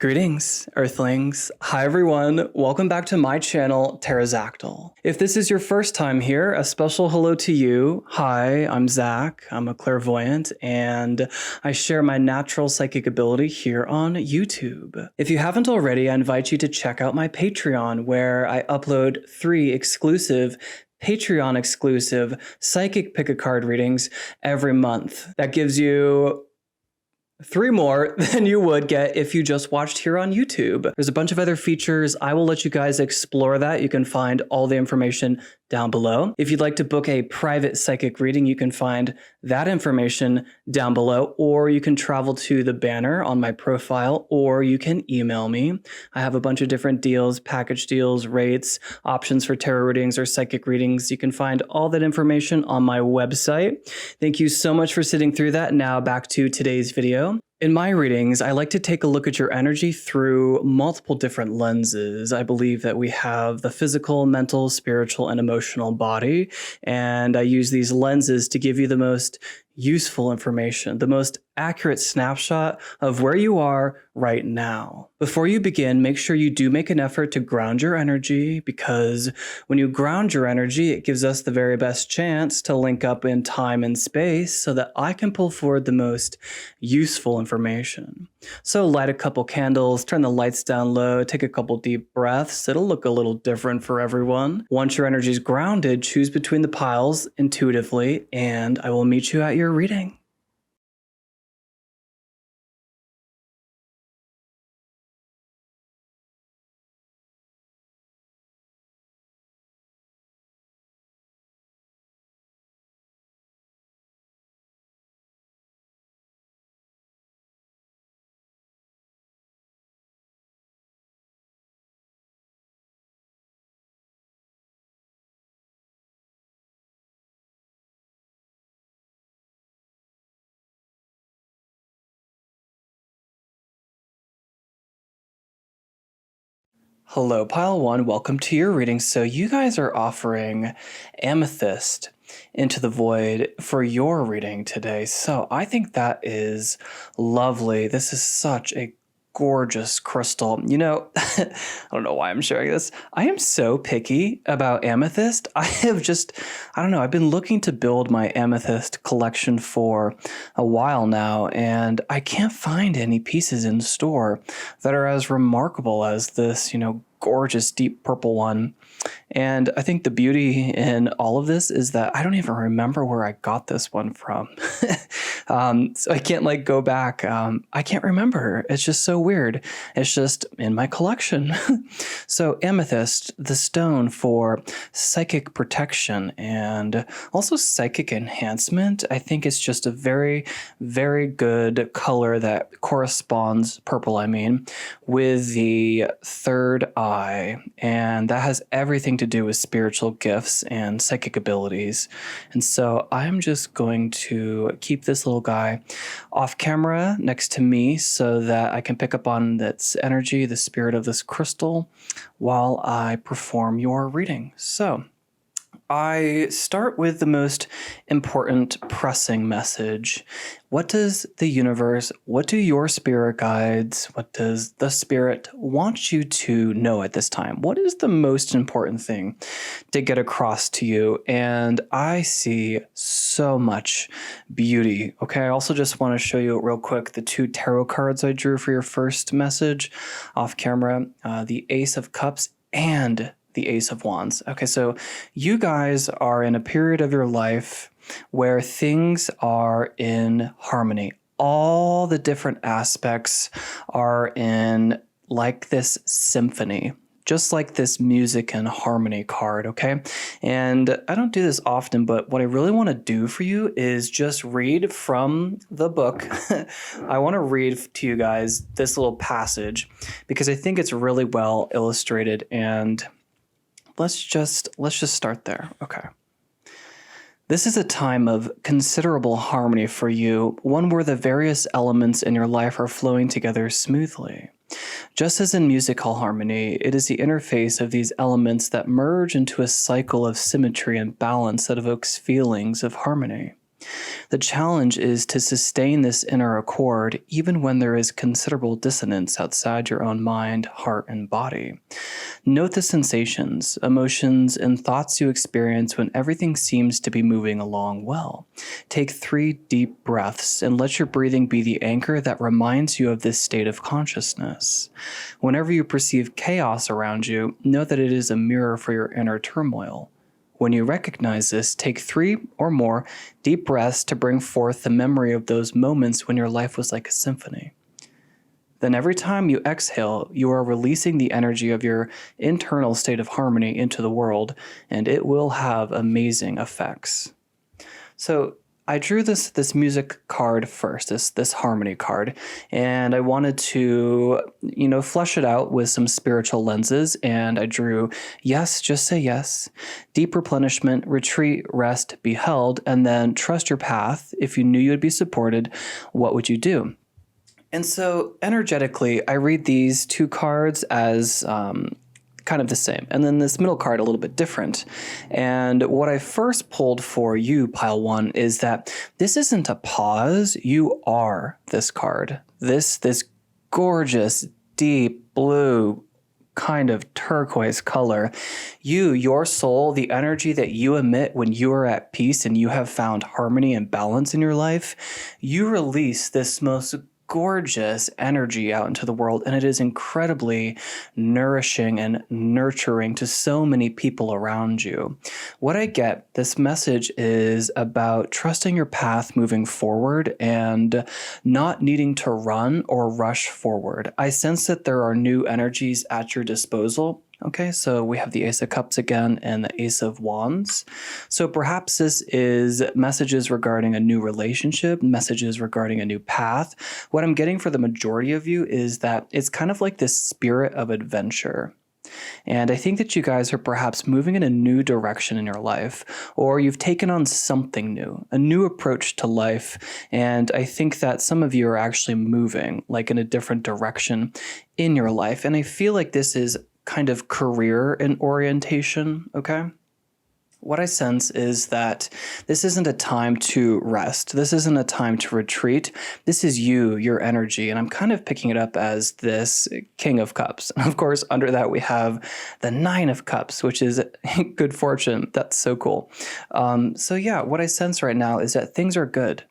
Greetings, Earthlings. Hi everyone, welcome back to my channel, Pterodactyl. If this is your first time here, a special hello to you. Hi, I'm Zac, I'm a clairvoyant, and I share my natural psychic ability here on YouTube. If you haven't already, I invite you to check out my Patreon, where I upload 3 exclusive Patreon exclusive psychic pick-a-card readings every month. That gives you 3 more than you would get if you just watched here on YouTube. There's a bunch of other features. I will let you guys explore that. You can find all the information down below. If you'd like to book a private psychic reading, you can find that information down below, or you can travel to the banner on my profile, or you can email me. I have a bunch of different deals, package deals, rates, options for tarot readings or psychic readings. You can find all that information on my website. Thank you so much for sitting through that. Now back to today's video. In my readings, I like to take a look at your energy through multiple different lenses. I believe that we have the physical, mental, spiritual, and emotional body, and I use these lenses to give you the most useful information, the most accurate snapshot of where you are right now. Before you begin, make sure you do make an effort to ground your energy, because when you ground your energy, it gives us the very best chance to link up in time and space so that I can pull forward the most useful information. So light a couple candles, turn the lights down low, take a couple deep breaths. It'll look a little different for everyone. Once your energy is grounded, choose between the piles intuitively, and I will meet you at your reading. Hello, Pile 1. Welcome to your reading. So you guys are offering amethyst into the void for your reading today. So I think that is lovely. This is such a gorgeous crystal. You know, I don't know why I'm sharing this. I am so picky about amethyst. I don't know, I've been looking to build my amethyst collection for a while now, and I can't find any pieces in store that are as remarkable as this, gorgeous deep purple one. And I think the beauty in all of this is that I don't even remember where I got this one from. So I can't go back. I can't remember. It's just so weird. It's just in my collection. So amethyst, the stone for psychic protection and also psychic enhancement. I think it's just a very, very good color that corresponds, purple I mean, with the third eye. And that has everything to do with spiritual gifts and psychic abilities. And so I'm just going to keep this little guy off camera next to me so that I can pick up on its energy, the spirit of this crystal, while I perform your reading. So I start with the most important pressing message. What does the universe, what do your spirit guides, what does the spirit want you to know at this time? What is the most important thing to get across to you? And I see so much beauty. Okay, I also just want to show you real quick the 2 tarot cards I drew for your first message off camera, the Ace of Cups and the Ace of Wands. Okay, so you guys are in a period of your life where things are in harmony. All the different aspects are in like this symphony, just like this music and harmony card, okay? And I don't do this often, but what I really want to do for you is just read from the book. I want to read to you guys this little passage because I think it's really well illustrated, and let's just start there. Okay. This is a time of considerable harmony for you, one where the various elements in your life are flowing together smoothly. Just as in musical harmony, it is the interface of these elements that merge into a cycle of symmetry and balance that evokes feelings of harmony. The challenge is to sustain this inner accord even when there is considerable dissonance outside your own mind, heart, and body. Note the sensations, emotions, and thoughts you experience when everything seems to be moving along well. Take 3 deep breaths and let your breathing be the anchor that reminds you of this state of consciousness. Whenever you perceive chaos around you, know that it is a mirror for your inner turmoil. When you recognize this, take 3 or more deep breaths to bring forth the memory of those moments when your life was like a symphony. Then every time you exhale, you are releasing the energy of your internal state of harmony into the world, and it will have amazing effects. So I drew this music card first, this harmony card, and I wanted to, flesh it out with some spiritual lenses, and I drew yes, just say yes, deep replenishment, retreat, rest, be held, and then trust your path. If you knew you would be supported, what would you do? And so energetically, I read these 2 cards as kind of the same, and then this middle card a little bit different. And what I first pulled for you, Pile 1, is that this isn't a pause. You are this card. This gorgeous, deep blue, kind of turquoise color. Your soul, the energy that you emit when you are at peace and you have found harmony and balance in your life, you release this most gorgeous energy out into the world, and it is incredibly nourishing and nurturing to so many people around you. What I get, this message is about trusting your path moving forward and not needing to run or rush forward. I sense that there are new energies at your disposal. Okay, so we have the Ace of Cups again and the Ace of Wands. So perhaps this is messages regarding a new relationship, messages regarding a new path. What I'm getting for the majority of you is that it's kind of like this spirit of adventure. And I think that you guys are perhaps moving in a new direction in your life, or you've taken on something new, a new approach to life. And I think that some of you are actually moving like in a different direction in your life. And I feel like this is kind of career and orientation, okay? What I sense is that this isn't a time to rest. This isn't a time to retreat. This is you, your energy. And I'm kind of picking it up as this King of Cups. And of course, under that, we have the 9 of Cups, which is good fortune. That's so cool. So yeah, what I sense right now is that things are good.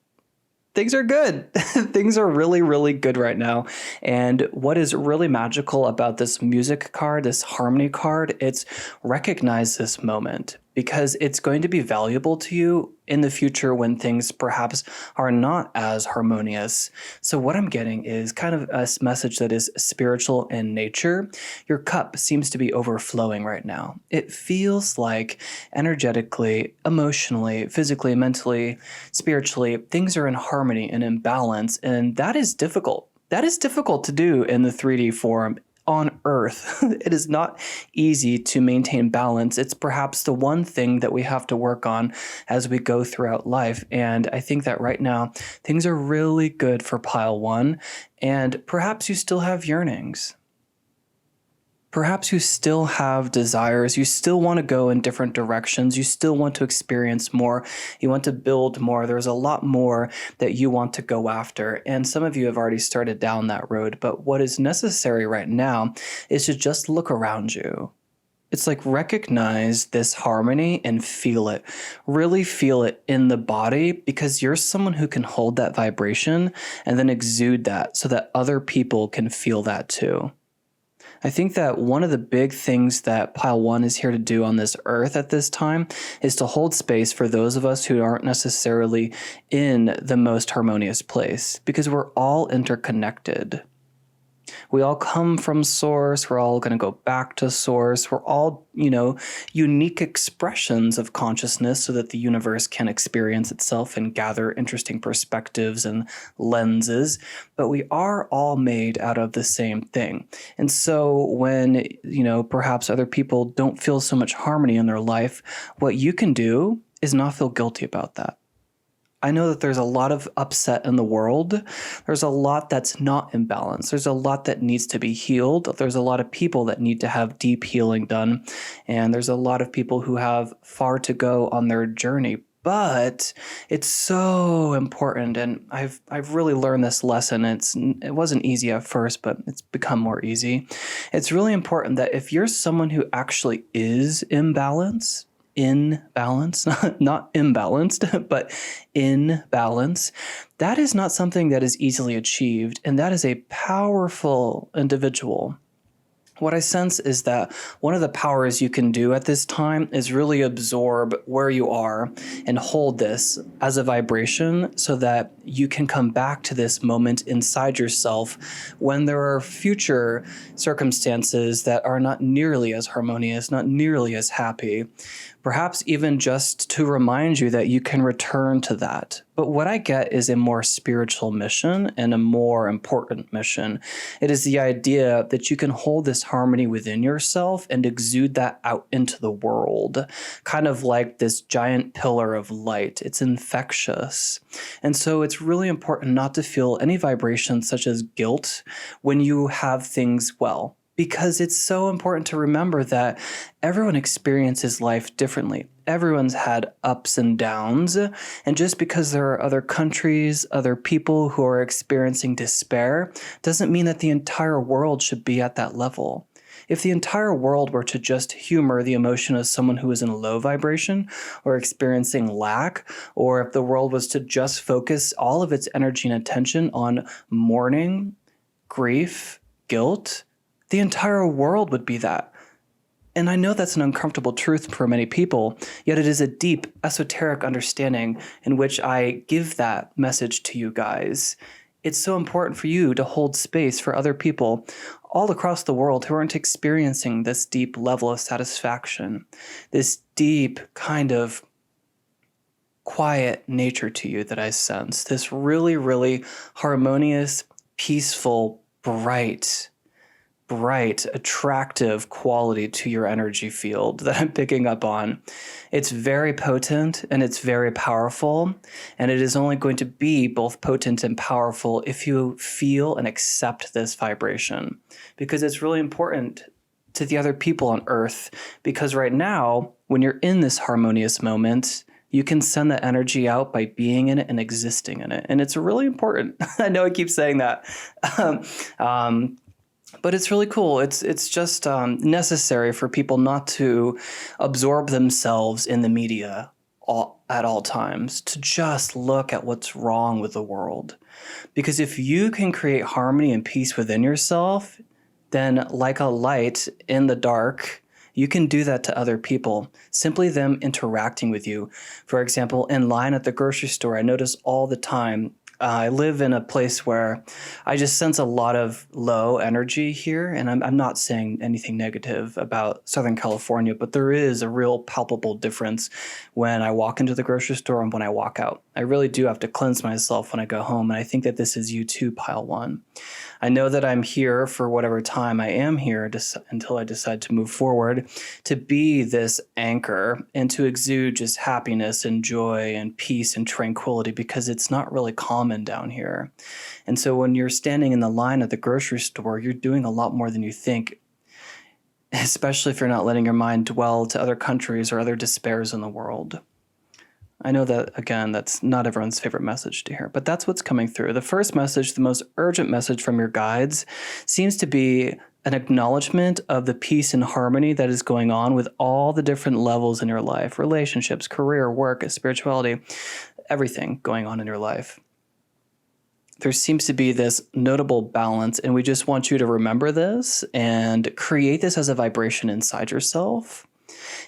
Things are good. Things are really, really good right now. And what is really magical about this music card, this harmony card, it's recognize this moment because it's going to be valuable to you in the future when things perhaps are not as harmonious. So what I'm getting is kind of a message that is spiritual in nature. Your cup seems to be overflowing right now. It feels like energetically, emotionally, physically, mentally, spiritually, things are in harmony and in balance, and that is difficult. That is difficult to do in the 3D form on Earth. It is not easy to maintain balance. It's perhaps the one thing that we have to work on as we go throughout life. And I think that right now, things are really good for Pile 1. And perhaps you still have yearnings. Perhaps you still have desires. You still want to go in different directions. You still want to experience more. You want to build more. There's a lot more that you want to go after. And some of you have already started down that road. But what is necessary right now is to just look around you. It's like recognize this harmony and feel it. Really feel it in the body because you're someone who can hold that vibration and then exude that so that other people can feel that too. I think that one of the big things that Pile 1 is here to do on this earth at this time is to hold space for those of us who aren't necessarily in the most harmonious place, because we're all interconnected. We all come from source. We're all going to go back to source. We're all, unique expressions of consciousness so that the universe can experience itself and gather interesting perspectives and lenses. But we are all made out of the same thing. And so when, perhaps other people don't feel so much harmony in their life, what you can do is not feel guilty about that. I know that there's a lot of upset in the world. There's a lot that's not in balance. There's a lot that needs to be healed. There's a lot of people that need to have deep healing done. And there's a lot of people who have far to go on their journey. But it's so important, and I've really learned this lesson. It wasn't easy at first, but it's become more easy. It's really important that if you're someone who actually is in balance, not imbalanced, but in balance, that is not something that is easily achieved, and that is a powerful individual. What I sense is that one of the powers you can do at this time is really absorb where you are and hold this as a vibration so that you can come back to this moment inside yourself when there are future circumstances that are not nearly as harmonious, not nearly as happy. Perhaps even just to remind you that you can return to that. But what I get is a more spiritual mission and a more important mission. It is the idea that you can hold this harmony within yourself and exude that out into the world, kind of like this giant pillar of light. It's infectious. And so it's really important not to feel any vibrations such as guilt when you have things well. Because it's so important to remember that everyone experiences life differently. Everyone's had ups and downs. And just because there are other countries, other people who are experiencing despair, doesn't mean that the entire world should be at that level. If the entire world were to just humor the emotion of someone who is in low vibration or experiencing lack, or if the world was to just focus all of its energy and attention on mourning, grief, guilt, the entire world would be that. And I know that's an uncomfortable truth for many people, yet it is a deep, esoteric understanding in which I give that message to you guys. It's so important for you to hold space for other people all across the world who aren't experiencing this deep level of satisfaction, this deep kind of quiet nature to you that I sense, this really, really harmonious, peaceful, bright, attractive quality to your energy field that I'm picking up on. It's very potent and it's very powerful, and it is only going to be both potent and powerful if you feel and accept this vibration, because it's really important to the other people on Earth, because right now, when you're in this harmonious moment, you can send that energy out by being in it and existing in it. And it's really important. I know I keep saying that. But it's really cool. It's just necessary for people not to absorb themselves in the media at all times, to just look at what's wrong with the world. Because if you can create harmony and peace within yourself, then like a light in the dark, you can do that to other people, simply them interacting with you. For example, in line at the grocery store, I notice all the time, I live in a place where I just sense a lot of low energy here, and I'm not saying anything negative about Southern California, but there is a real palpable difference when I walk into the grocery store and when I walk out. I really do have to cleanse myself when I go home, and I think that this is you too, Pile 1. I know that I'm here for whatever time I am here until I decide to move forward, to be this anchor and to exude just happiness and joy and peace and tranquility, because it's not really common down here. And so when you're standing in the line at the grocery store, you're doing a lot more than you think, especially if you're not letting your mind dwell to other countries or other despairs in the world. I know that, again, that's not everyone's favorite message to hear, but that's what's coming through. The first message, the most urgent message from your guides, seems to be an acknowledgement of the peace and harmony that is going on with all the different levels in your life, relationships, career, work, spirituality, everything going on in your life. There seems to be this notable balance, and we just want you to remember this and create this as a vibration inside yourself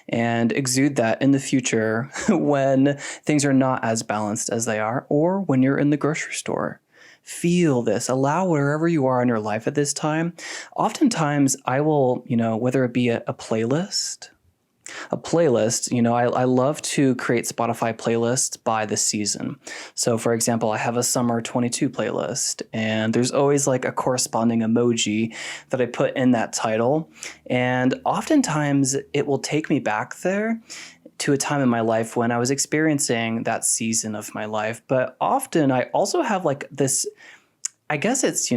and exude that in the future when things are not as balanced as they are, or when you're in the grocery store. Feel this. Allow wherever you are in your life at this time. Oftentimes, I will, whether it be a playlist, I love to create Spotify playlists by the season. So for example, I have a summer 22 playlist, and there's always like a corresponding emoji that I put in that title. And oftentimes it will take me back there to a time in my life when I was experiencing that season of my life. But often I also have like this, I guess it's,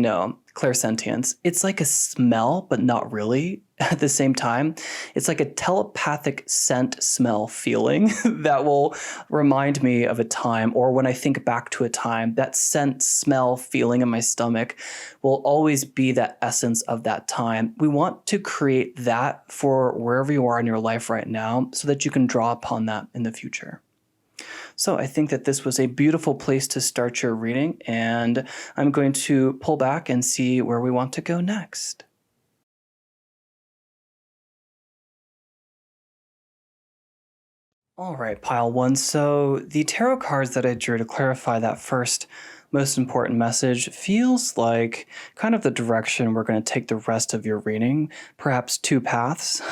clairsentience. It's like a smell, but not really at the same time. It's like a telepathic scent, smell, feeling that will remind me of a time, or when I think back to a time, that scent, smell, feeling in my stomach will always be that essence of that time. We want to create that for wherever you are in your life right now so that you can draw upon that in the future. So I think that this was a beautiful place to start your reading, and I'm going to pull back and see where we want to go next. All right, pile one. So the tarot cards that I drew to clarify that first most important message feels like kind of the direction we're going to take the rest of your reading, perhaps two paths.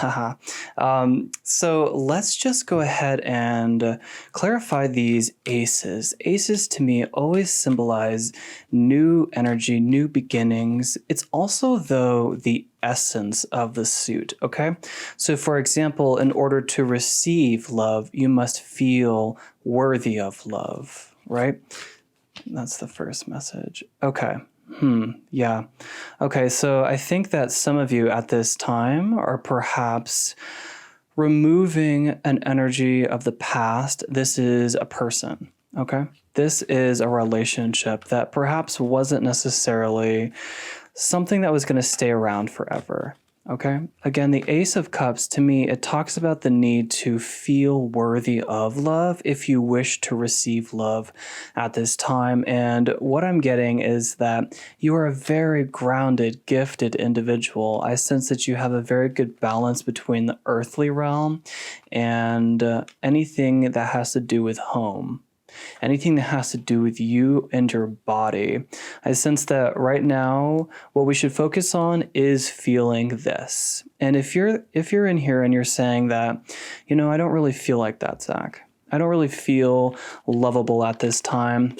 So let's just go ahead and clarify these aces. Aces to me always symbolize new energy, new beginnings. It's also, though, the essence of the suit, okay? So for example, in order to receive love, you must feel worthy of love, right? That's the first message. Okay. Yeah. Okay, so I think that some of you at this time are perhaps removing an energy of the past. This is a person, okay? This is a relationship that perhaps wasn't necessarily something that was going to stay around forever. Okay. Again, the Ace of Cups, to me, it talks about the need to feel worthy of love if you wish to receive love at this time. And what I'm getting is that you are a very grounded, gifted individual. I sense that you have a very good balance between the earthly realm and anything that has to do with home. Anything that has to do with you and your body. I sense that right now, what we should focus on is feeling this. And if you're in here and you're saying that, I don't really feel like that, Zac. I don't really feel lovable at this time.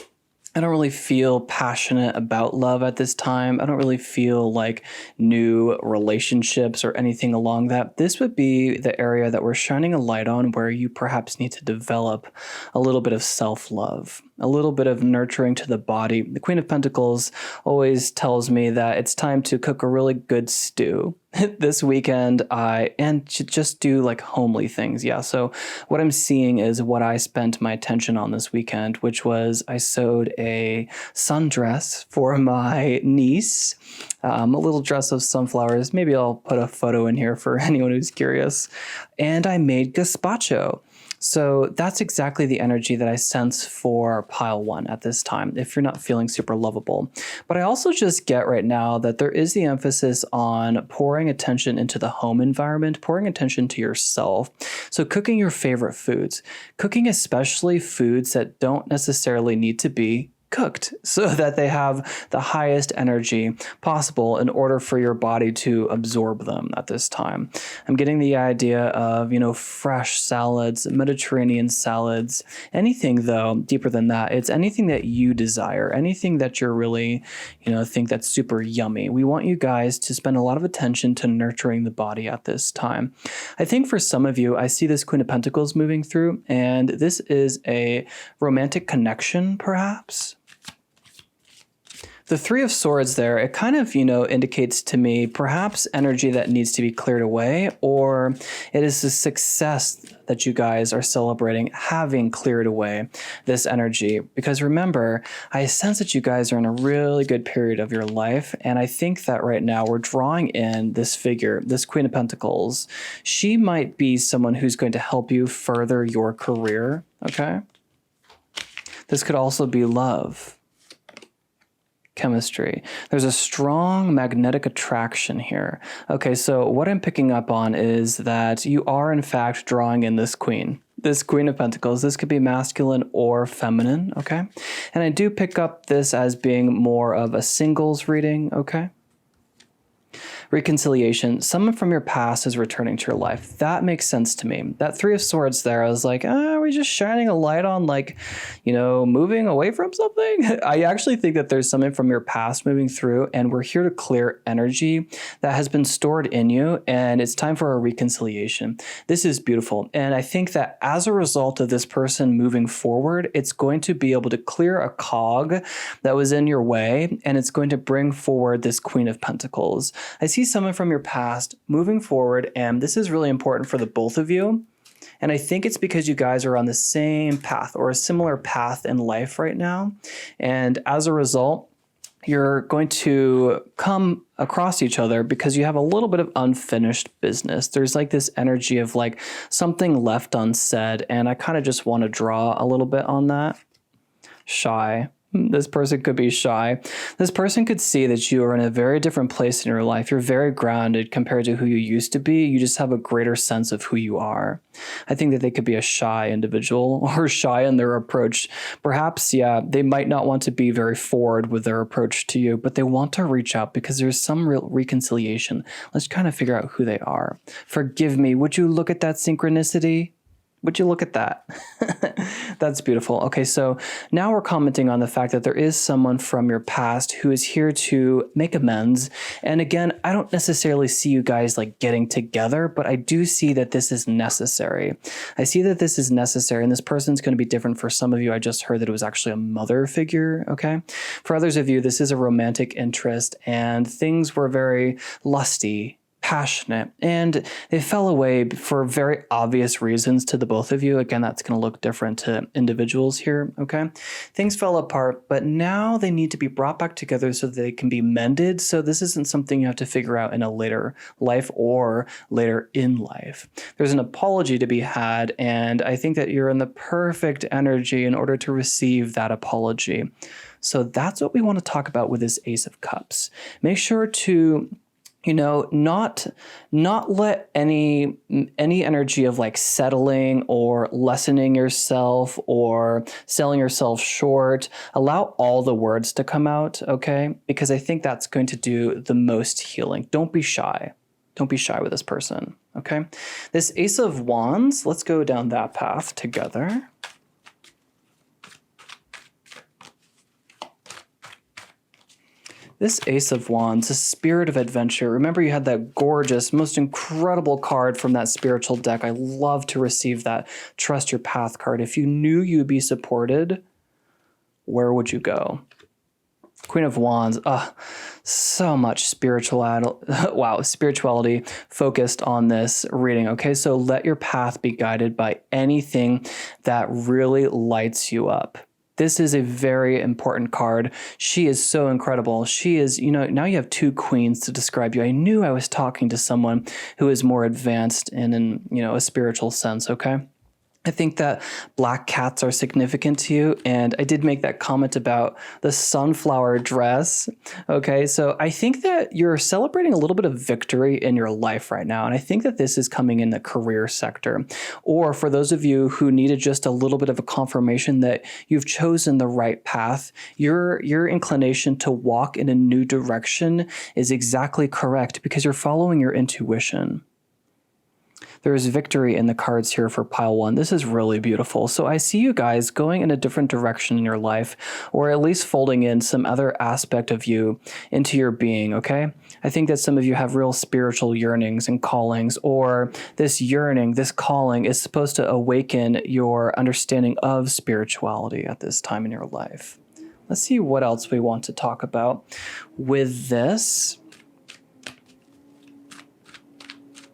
I don't really feel passionate about love at this time. I don't really feel like new relationships or anything along that. This would be the area that we're shining a light on where you perhaps need to develop a little bit of self-love, a little bit of nurturing to the body. The Queen of Pentacles always tells me that it's time to cook a really good stew. This weekend, and just do like homely things. Yeah. So what I'm seeing is what I spent my attention on this weekend, which was I sewed a sundress for my niece, a little dress of sunflowers. Maybe I'll put a photo in here for anyone who's curious. And I made gazpacho. So that's exactly the energy that I sense for pile one at this time, if you're not feeling super lovable. But I also just get right now that there is the emphasis on pouring attention into the home environment, pouring attention to yourself. So cooking your favorite foods, cooking especially foods that don't necessarily need to be cooked so that they have the highest energy possible in order for your body to absorb them at this time. I'm getting the idea of, fresh salads, Mediterranean salads, anything though deeper than that. It's anything that you desire, anything that you're really, think that's super yummy. We want you guys to spend a lot of attention to nurturing the body at this time. I think for some of you, I see this Queen of Pentacles moving through, and this is a romantic connection, perhaps. The Three of Swords there, it kind of, indicates to me perhaps energy that needs to be cleared away, or it is the success that you guys are celebrating having cleared away this energy. Because remember, I sense that you guys are in a really good period of your life, and I think that right now we're drawing in this figure, this Queen of Pentacles. She might be someone who's going to help you further your career, okay? This could also be love. Chemistry. There's a strong magnetic attraction here. Okay, so what I'm picking up on is that you are in fact drawing in this Queen of Pentacles. This could be masculine or feminine, okay? And I do pick up this as being more of a singles reading, okay? reconciliation. Someone from your past is returning to your life. That makes sense to me. That Three of Swords there, I was like, are we just shining a light on, like, moving away from something? I actually think that there's something from your past moving through, and we're here to clear energy that has been stored in you, and it's time for a reconciliation. This is beautiful. And I think that as a result of this person moving forward, it's going to be able to clear a cog that was in your way, and it's going to bring forward this Queen of Pentacles. I see someone from your past moving forward, and this is really important for the both of you. And I think it's because you guys are on the same path or a similar path in life right now. And as a result, you're going to come across each other because you have a little bit of unfinished business. There's like this energy of like something left unsaid. And I kind of just want to draw a little bit on that. Shy. This person could be shy. This person could see that you are in a very different place in your life. You're very grounded compared to who you used to be. You just have a greater sense of who you are. I think that they could be a shy individual or shy in their approach. Perhaps, they might not want to be very forward with their approach to you, but they want to reach out because there's some real reconciliation. Let's kind of figure out who they are. Forgive me. Would you look at that synchronicity? Would you look at that? That's beautiful. Okay, so now we're commenting on the fact that there is someone from your past who is here to make amends. And again, I don't necessarily see you guys like getting together, but I do see that this is necessary. I see that this is necessary, and this person's going to be different for some of you. I just heard that it was actually a mother figure, okay? For others of you, this is a romantic interest, and things were very lusty, passionate, and they fell away for very obvious reasons to the both of you. Again, that's going to look different to individuals here, okay? Things fell apart, but now they need to be brought back together so that they can be mended. So this isn't something you have to figure out in a later life or later in life. There's an apology to be had, and I think that you're in the perfect energy in order to receive that apology. So that's what we want to talk about with this Ace of Cups. Make sure to not let any energy of like settling or lessening yourself or selling yourself short. Allow all the words to come out, okay? Because I think that's going to do the most healing. Don't be shy. Don't be shy with this person, okay? This Ace of Wands, let's go down that path together. This Ace of Wands, the spirit of adventure. Remember, you had that gorgeous, most incredible card from that spiritual deck. I love to receive that Trust Your Path card. If you knew you'd be supported, where would you go? Queen of Wands. So much spirituality focused on this reading. Okay, so let your path be guided by anything that really lights you up. This is a very important card. She is so incredible. She is, now you have two queens to describe you. I knew I was talking to someone who is more advanced in a spiritual sense, okay? I think that black cats are significant to you, and I did make that comment about the sunflower dress, okay? So I think that you're celebrating a little bit of victory in your life right now, and I think that this is coming in the career sector. Or for those of you who needed just a little bit of a confirmation that you've chosen the right path, your inclination to walk in a new direction is exactly correct because you're following your intuition. There is victory in the cards here for pile one. This is really beautiful. So I see you guys going in a different direction in your life, or at least folding in some other aspect of you into your being, okay? I think that some of you have real spiritual yearnings and callings, or this yearning, this calling is supposed to awaken your understanding of spirituality at this time in your life. Let's see what else we want to talk about with this.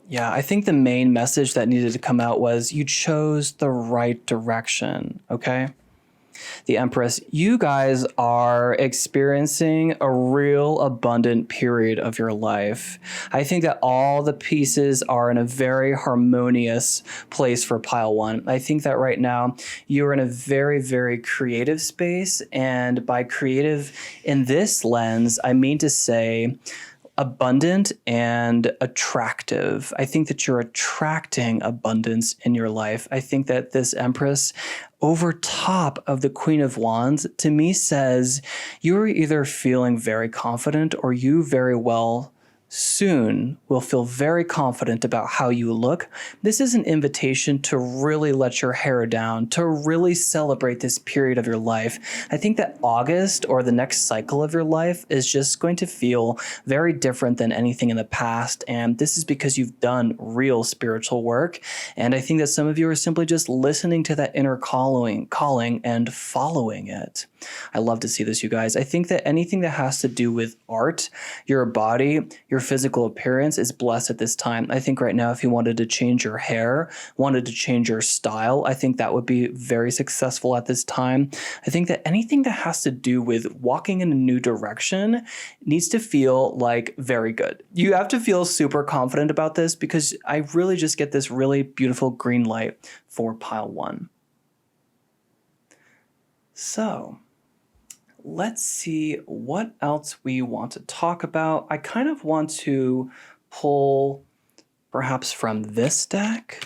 Yeah, I think the main message that needed to come out was you chose the right direction, okay? The Empress, you guys are experiencing a real abundant period of your life. I think that all the pieces are in a very harmonious place for pile one. I think that right now you're in a very, very creative space, and by creative in this lens, I mean to say abundant and attractive. I think that you're attracting abundance in your life. I think that this Empress over top of the Queen of Wands to me says you're either feeling very confident or you very well soon will feel very confident about how you look. This is an invitation to really let your hair down, to really celebrate this period of your life. I think that August or the next cycle of your life is just going to feel very different than anything in the past. And this is because you've done real spiritual work. And I think that some of you are simply just listening to that inner calling and following it. I love to see this, you guys. I think that anything that has to do with art, your body, your physical appearance is blessed at this time. I think right now, if you wanted to change your hair, wanted to change your style, I think that would be very successful at this time. I think that anything that has to do with walking in a new direction needs to feel like very good. You have to feel super confident about this because I really just get this really beautiful green light for pile 1. So let's see what else we want to talk about. I kind of want to pull perhaps from this deck.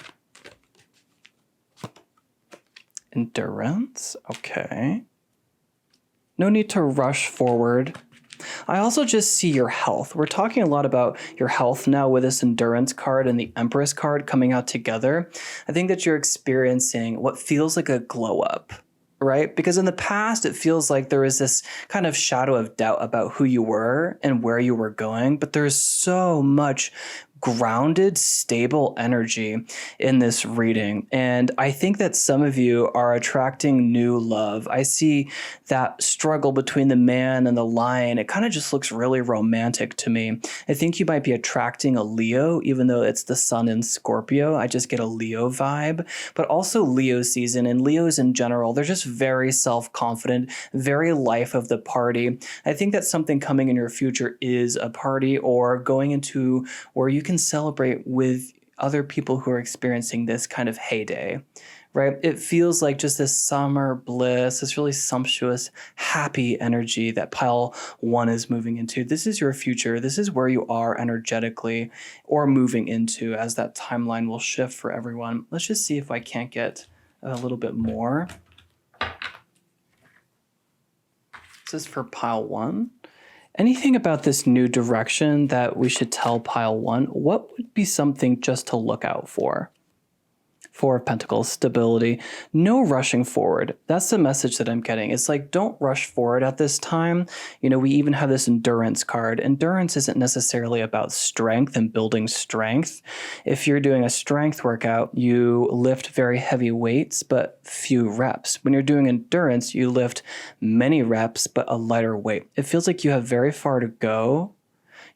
Endurance, okay. No need to rush forward. I also just see your health. We're talking a lot about your health now with this Endurance card and the Empress card coming out together. I think that you're experiencing what feels like a glow up. Right? Because in the past, it feels like there was this kind of shadow of doubt about who you were and where you were going, but there's so much grounded, stable energy in this reading. And I think that some of you are attracting new love. I see that struggle between the man and the lion. It kind of just looks really romantic to me. I think you might be attracting a Leo, even though it's the sun in Scorpio. I just get a Leo vibe, but also Leo season and Leos in general. They're just very self-confident, very life of the party. I think that something coming in your future is a party or going into where you can celebrate with other people who are experiencing this kind of heyday, right? It feels like just this summer bliss, this really sumptuous, happy energy that pile 1 is moving into. This is your future. This is where you are energetically or moving into as that timeline will shift for everyone. Let's just see if I can't get a little bit more. This is for pile 1. Anything about this new direction that we should tell pile 1? What would be something just to look out for? 4 of Pentacles, stability, no rushing forward. That's the message that I'm getting. It's like, don't rush forward at this time. You know, we even have this Endurance card. Endurance isn't necessarily about strength and building strength. If you're doing a strength workout, you lift very heavy weights, but few reps. When you're doing endurance, you lift many reps, but a lighter weight. It feels like you have very far to go.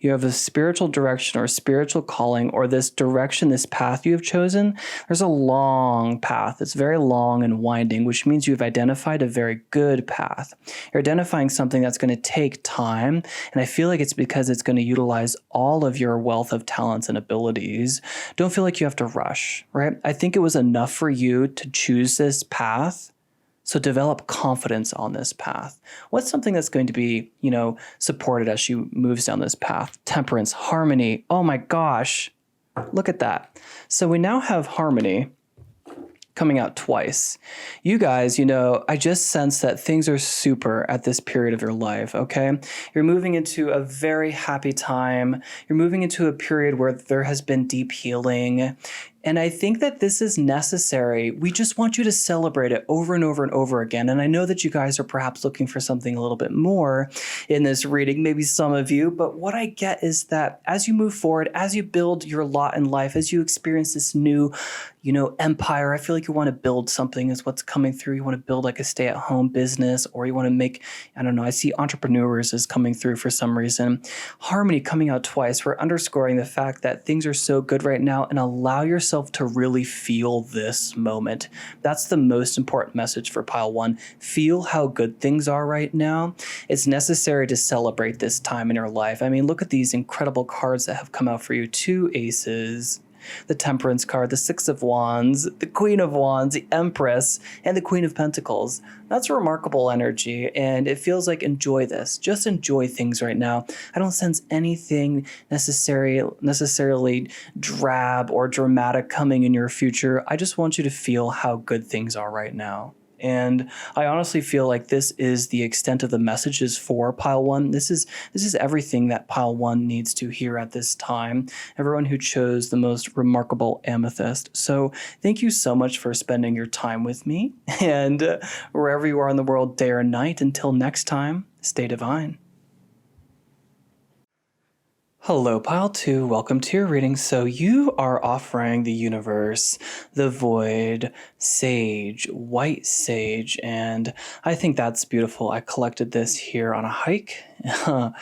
You have a spiritual direction or a spiritual calling or this direction, this path you have chosen. There's a long path. It's very long and winding, which means you've identified a very good path. You're identifying something that's going to take time. And I feel like it's because it's going to utilize all of your wealth of talents and abilities. Don't feel like you have to rush, right? I think it was enough for you to choose this path. So develop confidence on this path. What's something that's going to be, supported as she moves down this path? Temperance, harmony. Oh my gosh, look at that. So we now have harmony coming out twice. You guys, I just sense that things are super at this period of your life, okay? You're moving into a very happy time. You're moving into a period where there has been deep healing. And I think that this is necessary. We just want you to celebrate it over and over and over again. And I know that you guys are perhaps looking for something a little bit more in this reading, maybe some of you. But what I get is that as you move forward, as you build your lot in life, as you experience this new, empire, I feel like you want to build something is what's coming through. You want to build like a stay-at-home business, or you want to make, I see entrepreneurs is coming through for some reason. Harmony coming out twice. We're underscoring the fact that things are so good right now, and allow yourself to really feel this moment. That's the most important message for pile 1. Feel how good things are right now. It's necessary to celebrate this time in your life. I mean, look at these incredible cards that have come out for you. 2 aces, the Temperance card, the 6 of Wands, the Queen of Wands, the Empress, and the Queen of Pentacles. That's a remarkable energy, and it feels like enjoy this. Just enjoy things right now. I don't sense anything necessarily drab or dramatic coming in your future. I just want you to feel how good things are right now. And I honestly feel like this is the extent of the messages for Pile 1. This is everything that Pile 1 needs to hear at this time. Everyone who chose the most remarkable amethyst. So thank you so much for spending your time with me. And wherever you are in the world, day or night, until next time, stay divine. Hello, Pile 2. Welcome to your reading. So you are offering the universe, the void, sage, white sage, and I think that's beautiful. I collected this here on a hike. The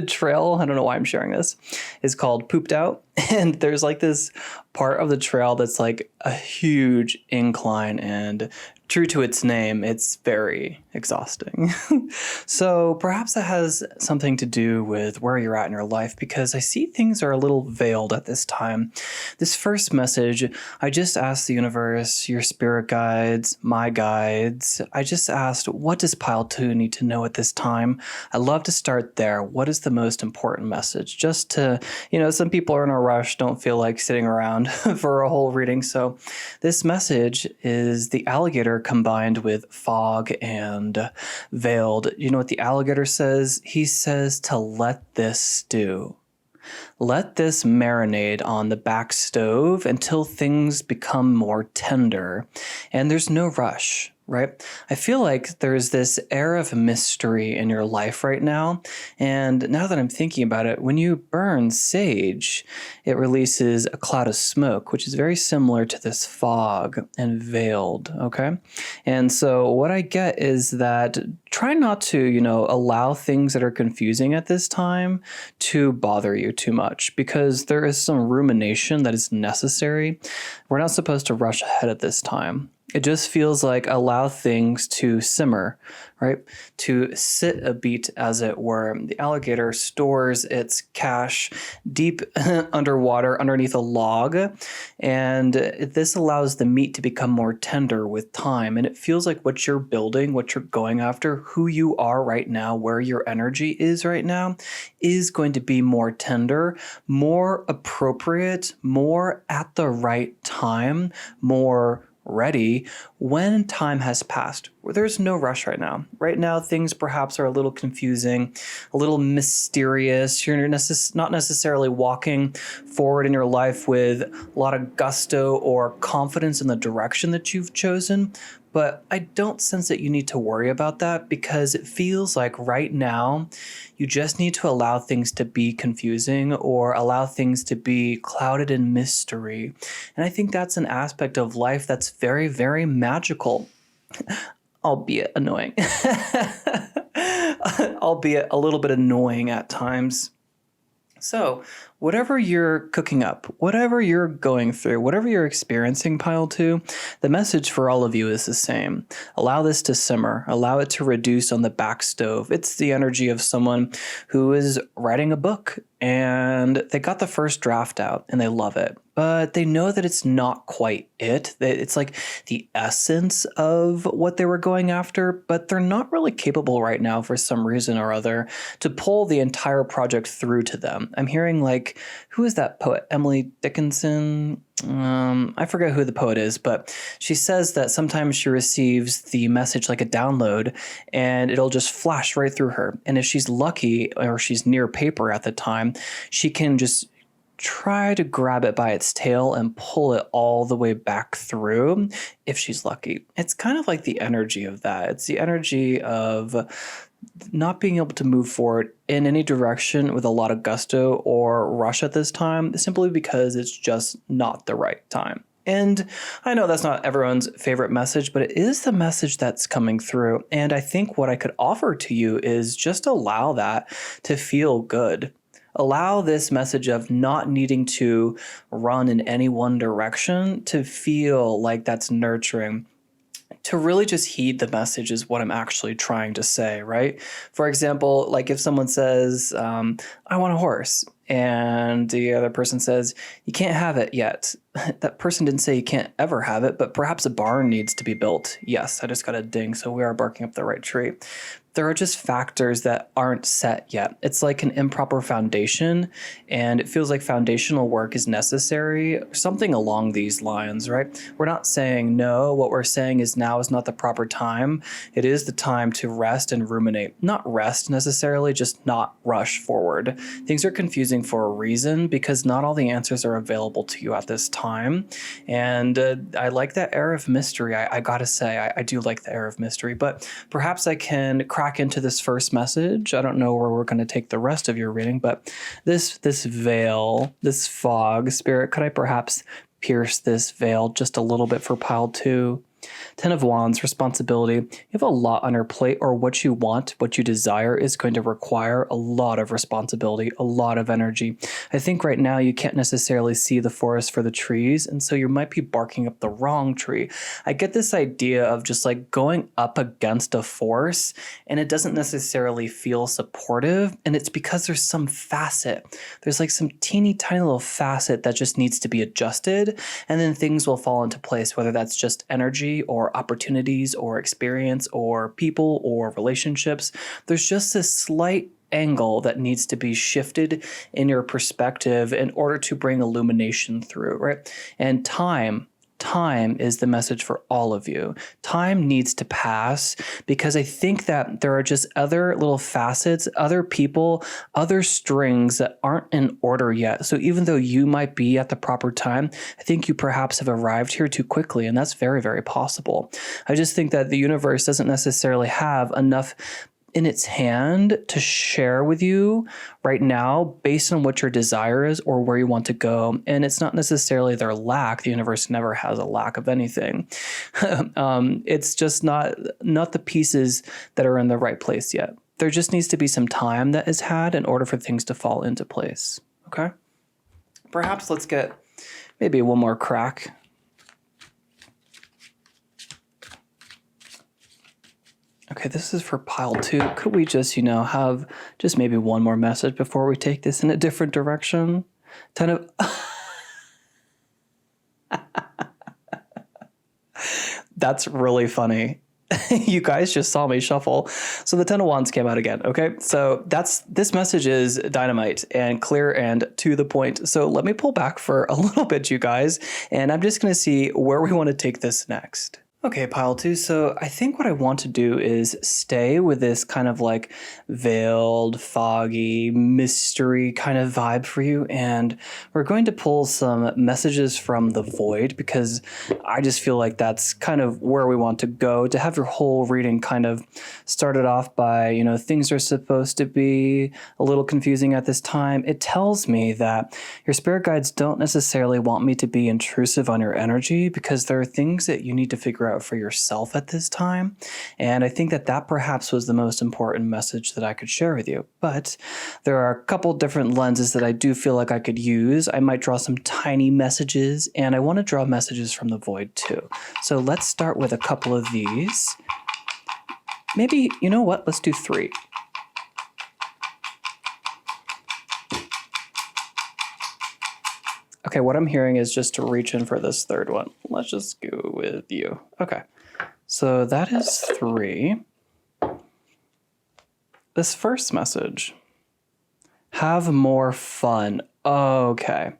trail, I don't know why I'm sharing this, is called Pooped Out, and there's like this part of the trail that's like a huge incline, and true to its name, it's very exhausting. So perhaps that has something to do with where you're at in your life, because I see things are a little veiled at this time. This first message, I just asked the universe, your spirit guides, my guides, I just asked, what does Pile 2 need to know at this time? I love to start there. What is the most important message? Just to, some people are in a rush, don't feel like sitting around for a whole reading. So this message is the alligator combined with fog and veiled. You know what the alligator says? He says to let this stew. Let this marinate on the back stove until things become more tender. And there's no rush. Right? I feel like there's this air of mystery in your life right now. And now that I'm thinking about it, when you burn sage, it releases a cloud of smoke, which is very similar to this fog and veiled. Okay. And so what I get is that try not to, allow things that are confusing at this time to bother you too much, because there is some rumination that is necessary. We're not supposed to rush ahead at this time. It just feels like allow things to simmer, right? To sit a beat, as it were. The alligator stores its cache deep underwater underneath a log, and this allows the meat to become more tender with time. And it feels like what you're building, what you're going after, who you are right now, where your energy is right now, is going to be more tender, more appropriate, more at the right time, more ready when time has passed. There's no rush right now. Right now, things perhaps are a little confusing, a little mysterious. You're not necessarily walking forward in your life with a lot of gusto or confidence in the direction that you've chosen. But I don't sense that you need to worry about that, because it feels like right now you just need to allow things to be confusing or allow things to be clouded in mystery. And I think that's an aspect of life that's very, very magical, albeit annoying, albeit a little bit annoying at times. So whatever you're cooking up, whatever you're going through, whatever you're experiencing, Pile 2, the message for all of you is the same. Allow this to simmer. Allow it to reduce on the back stove. It's the energy of someone who is writing a book and they got the first draft out and they love it, but they know that it's not quite it. It's like the essence of what they were going after, but they're not really capable right now for some reason or other to pull the entire project through to them. I'm hearing like, who is that poet? Emily Dickinson? I forget who the poet is, but she says that sometimes she receives the message like a download and it'll just flash right through her. And if she's lucky or she's near paper at the time, she can just try to grab it by its tail and pull it all the way back through if she's lucky. It's kind of like the energy of that. It's the energy of not being able to move forward in any direction with a lot of gusto or rush at this time, simply because it's just not the right time. And I know that's not everyone's favorite message, but it is the message that's coming through. And I think what I could offer to you is just allow that to feel good. Allow this message of not needing to run in any one direction to feel like that's nurturing. To really just heed the message is what I'm actually trying to say, right? For example, like if someone says, I want a horse, and the other person says, you can't have it yet. That person didn't say you can't ever have it, but perhaps a barn needs to be built. Yes, I just got a ding, so we are barking up the right tree. there are just factors that aren't set yet. It's like an improper foundation, and it feels like foundational work is necessary, something along these lines, right? We're not saying no. What we're saying is now is not the proper time. It is the time to rest and ruminate. Not rest necessarily, just not rush forward. Things are confusing for a reason because not all the answers are available to you at this time. And I like that air of mystery. I gotta say, I do like the air of mystery, but perhaps I can crack into this first message. I don't know where we're going to take the rest of your reading, but this veil, this fog, Spirit, could I perhaps pierce this veil just a little bit for pile 2? 10 of Wands, responsibility. You have a lot on your plate, or what you want, what you desire is going to require a lot of responsibility, a lot of energy. I think right now you can't necessarily see the forest for the trees, and so you might be barking up the wrong tree. I get this idea of just like going up against a force, and it doesn't necessarily feel supportive, and it's because there's some facet. There's like some teeny tiny little facet that just needs to be adjusted, and then things will fall into place, whether that's just energy or opportunities or experience or people or relationships. There's just this slight angle that needs to be shifted in your perspective in order to bring illumination through, right? And time is the message for all of you. Time needs to pass because I think that there are just other little facets, other people, other strings that aren't in order yet. So even though you might be at the proper time, I think you perhaps have arrived here too quickly, and that's very, very possible. I just think that the universe doesn't necessarily have enough in its hand to share with you right now based on what your desire is or where you want to go. And it's not necessarily their lack. The universe never has a lack of anything. It's just not the pieces that are in the right place yet. There just needs to be some time that is had in order for things to fall into place. Okay? Perhaps let's get maybe one more crack. Okay, this is for pile 2. Could we just, have just maybe one more message before we take this in a different direction? 10 of... That's really funny. You guys just saw me shuffle. So the 10 of Wands came out again, okay? So this message is dynamite and clear and to the point. So let me pull back for a little bit, you guys, and I'm just going to see where we want to take this next. Okay, pile 2. So I think what I want to do is stay with this kind of like veiled, foggy, mystery kind of vibe for you. And we're going to pull some messages from the void because I just feel like that's kind of where we want to go, to have your whole reading kind of started off by, things are supposed to be a little confusing at this time. It tells me that your spirit guides don't necessarily want me to be intrusive on your energy because there are things that you need to figure out for yourself at this time. And I think that perhaps was the most important message that I could share with you. But there are a couple different lenses that I do feel like I could use. I might draw some tiny messages, and I want to draw messages from the void too. So let's start with a couple of these. Maybe, you know what? Let's do 3. Okay, what I'm hearing is just to reach in for this third one. Let's just go with you. Okay, so that is 3. This first message, have more fun. Okay,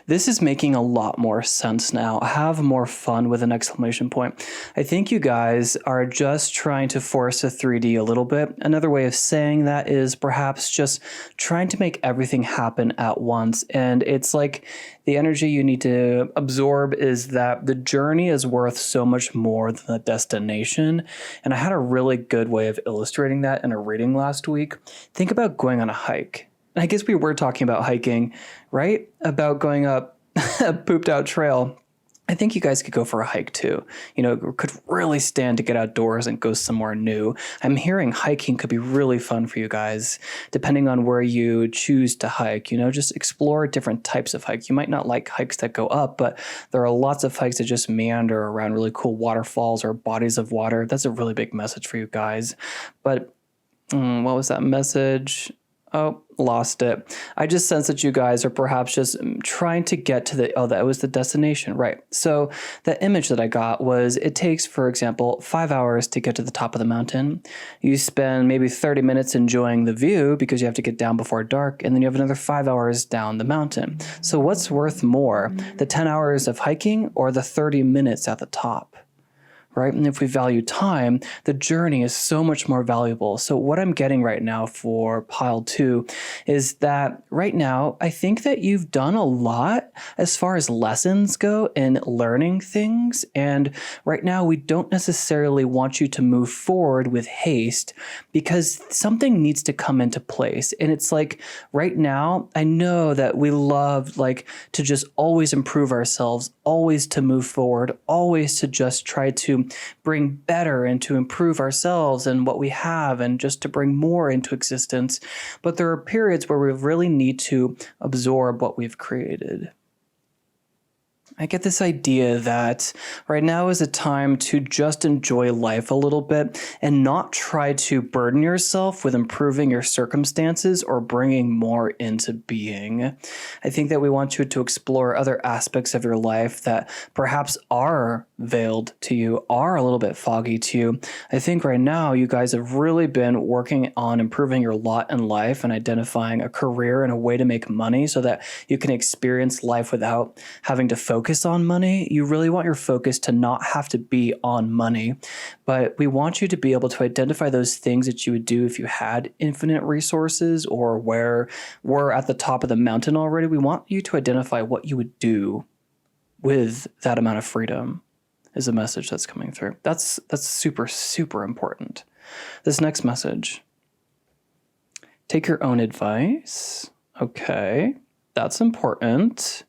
this is making a lot more sense now. Have more fun with an exclamation point. I think you guys are just trying to force a 3D a little bit. Another way of saying that is perhaps just trying to make everything happen at once. And it's like the energy you need to absorb is that the journey is worth so much more than the destination. And I had a really good way of illustrating that in a reading last week. Think about going on a hike. I guess we were talking about hiking, right? About going up a pooped out trail. I think you guys could go for a hike too. Could really stand to get outdoors and go somewhere new. I'm hearing hiking could be really fun for you guys, depending on where you choose to hike. Just explore different types of hikes. You might not like hikes that go up, but there are lots of hikes that just meander around really cool waterfalls or bodies of water. That's a really big message for you guys. But what was that message? Oh, lost it. I just sense that you guys are perhaps just trying to get to that was the destination, right? So the image that I got was it takes, for example, 5 hours to get to the top of the mountain. You spend maybe 30 minutes enjoying the view because you have to get down before dark, and then you have another 5 hours down the mountain. So what's worth more, the 10 hours of hiking or the 30 minutes at the top? Right? And if we value time, the journey is so much more valuable. So what I'm getting right now for pile 2 is that right now, I think that you've done a lot as far as lessons go in learning things. And right now, we don't necessarily want you to move forward with haste because something needs to come into place. And it's like right now, I know that we love like to just always improve ourselves, always to move forward, always to just try to bring better and to improve ourselves and what we have and just to bring more into existence. But there are periods where we really need to absorb what we've created. I get this idea that right now is a time to just enjoy life a little bit and not try to burden yourself with improving your circumstances or bringing more into being. I think that we want you to explore other aspects of your life that perhaps are veiled to you, are a little bit foggy to you. I think right now you guys have really been working on improving your lot in life and identifying a career and a way to make money so that you can experience life without having to focus on money. You really want your focus to not have to be on money, but we want you to be able to identify those things that you would do if you had infinite resources or where we're at the top of the mountain already. We want you to identify what you would do with that amount of freedom. Is a message that's coming through. That's super, super important. This next message. Take your own advice. Okay, that's important.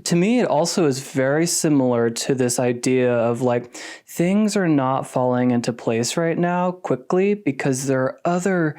To me, it also is very similar to this idea of like things are not falling into place right now quickly because there are other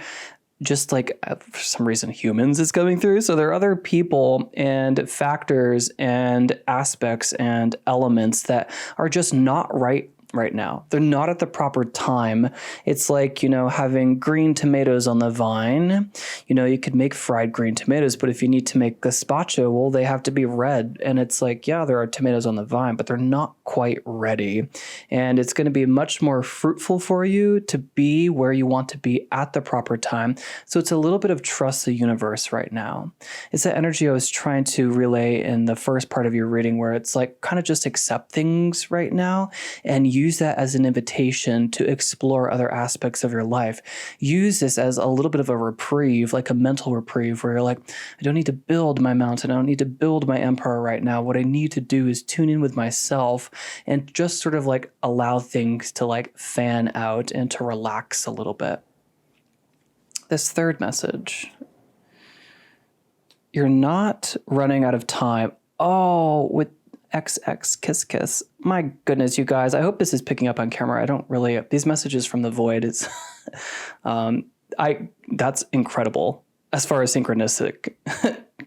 just like for some reason humans is coming through. So there are other people and factors and aspects and elements that are just not right now. They're not at the proper time. It's like, having green tomatoes on the vine. You could make fried green tomatoes, but if you need to make gazpacho, well, they have to be red. And it's like, yeah, there are tomatoes on the vine, but they're not quite ready. And it's going to be much more fruitful for you to be where you want to be at the proper time. So it's a little bit of trust the universe right now. It's that energy I was trying to relay in the first part of your reading where it's like kind of just accept things right now and use that as an invitation to explore other aspects of your life. Use this as a little bit of a reprieve, like a mental reprieve where you're like, I don't need to build my mountain. I don't need to build my empire right now. What I need to do is tune in with myself and just sort of like allow things to like fan out and to relax a little bit. This third message. You're not running out of time. Oh, with XX kiss kiss. My goodness, you guys. I hope this is picking up on camera. I don't really these messages from the void is that's incredible as far as synchronicity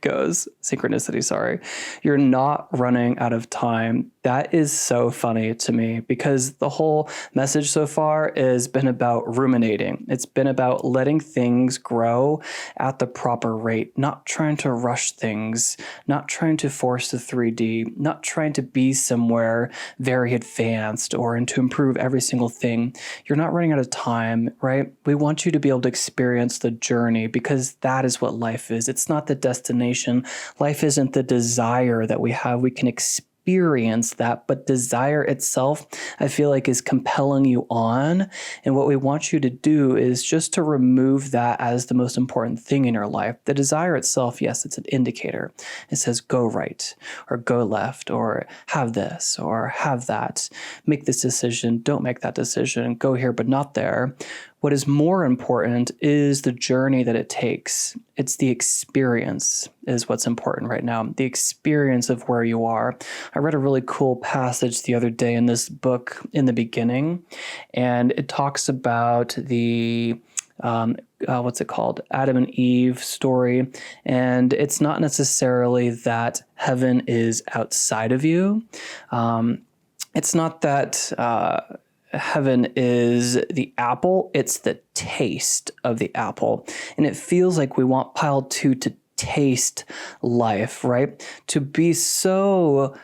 goes. Synchronicity, sorry. You're not running out of time. That is so funny to me because the whole message so far has been about ruminating. It's been about letting things grow at the proper rate, not trying to rush things, not trying to force the 3D, not trying to be somewhere very advanced or to improve every single thing. You're not running out of time, right? We want you to be able to experience the journey because that is what life is. It's not the destination. Life isn't the desire that we have. We can experience that, but desire itself, I feel like, is compelling you on. And what we want you to do is just to remove that as the most important thing in your life. The desire itself, yes, it's an indicator. It says go right or go left or have this or have that. Make this decision, don't make that decision, go here but not there. What is more important is the journey that it takes. It's the experience is what's important right now. The experience of where you are. I read a really cool passage the other day in this book in the beginning, and it talks about the what's it called? Adam and Eve story. And it's not necessarily that heaven is outside of you. It's not that heaven is the apple. It's the taste of the apple. And it feels like we want pile 2 to taste life, right? To be so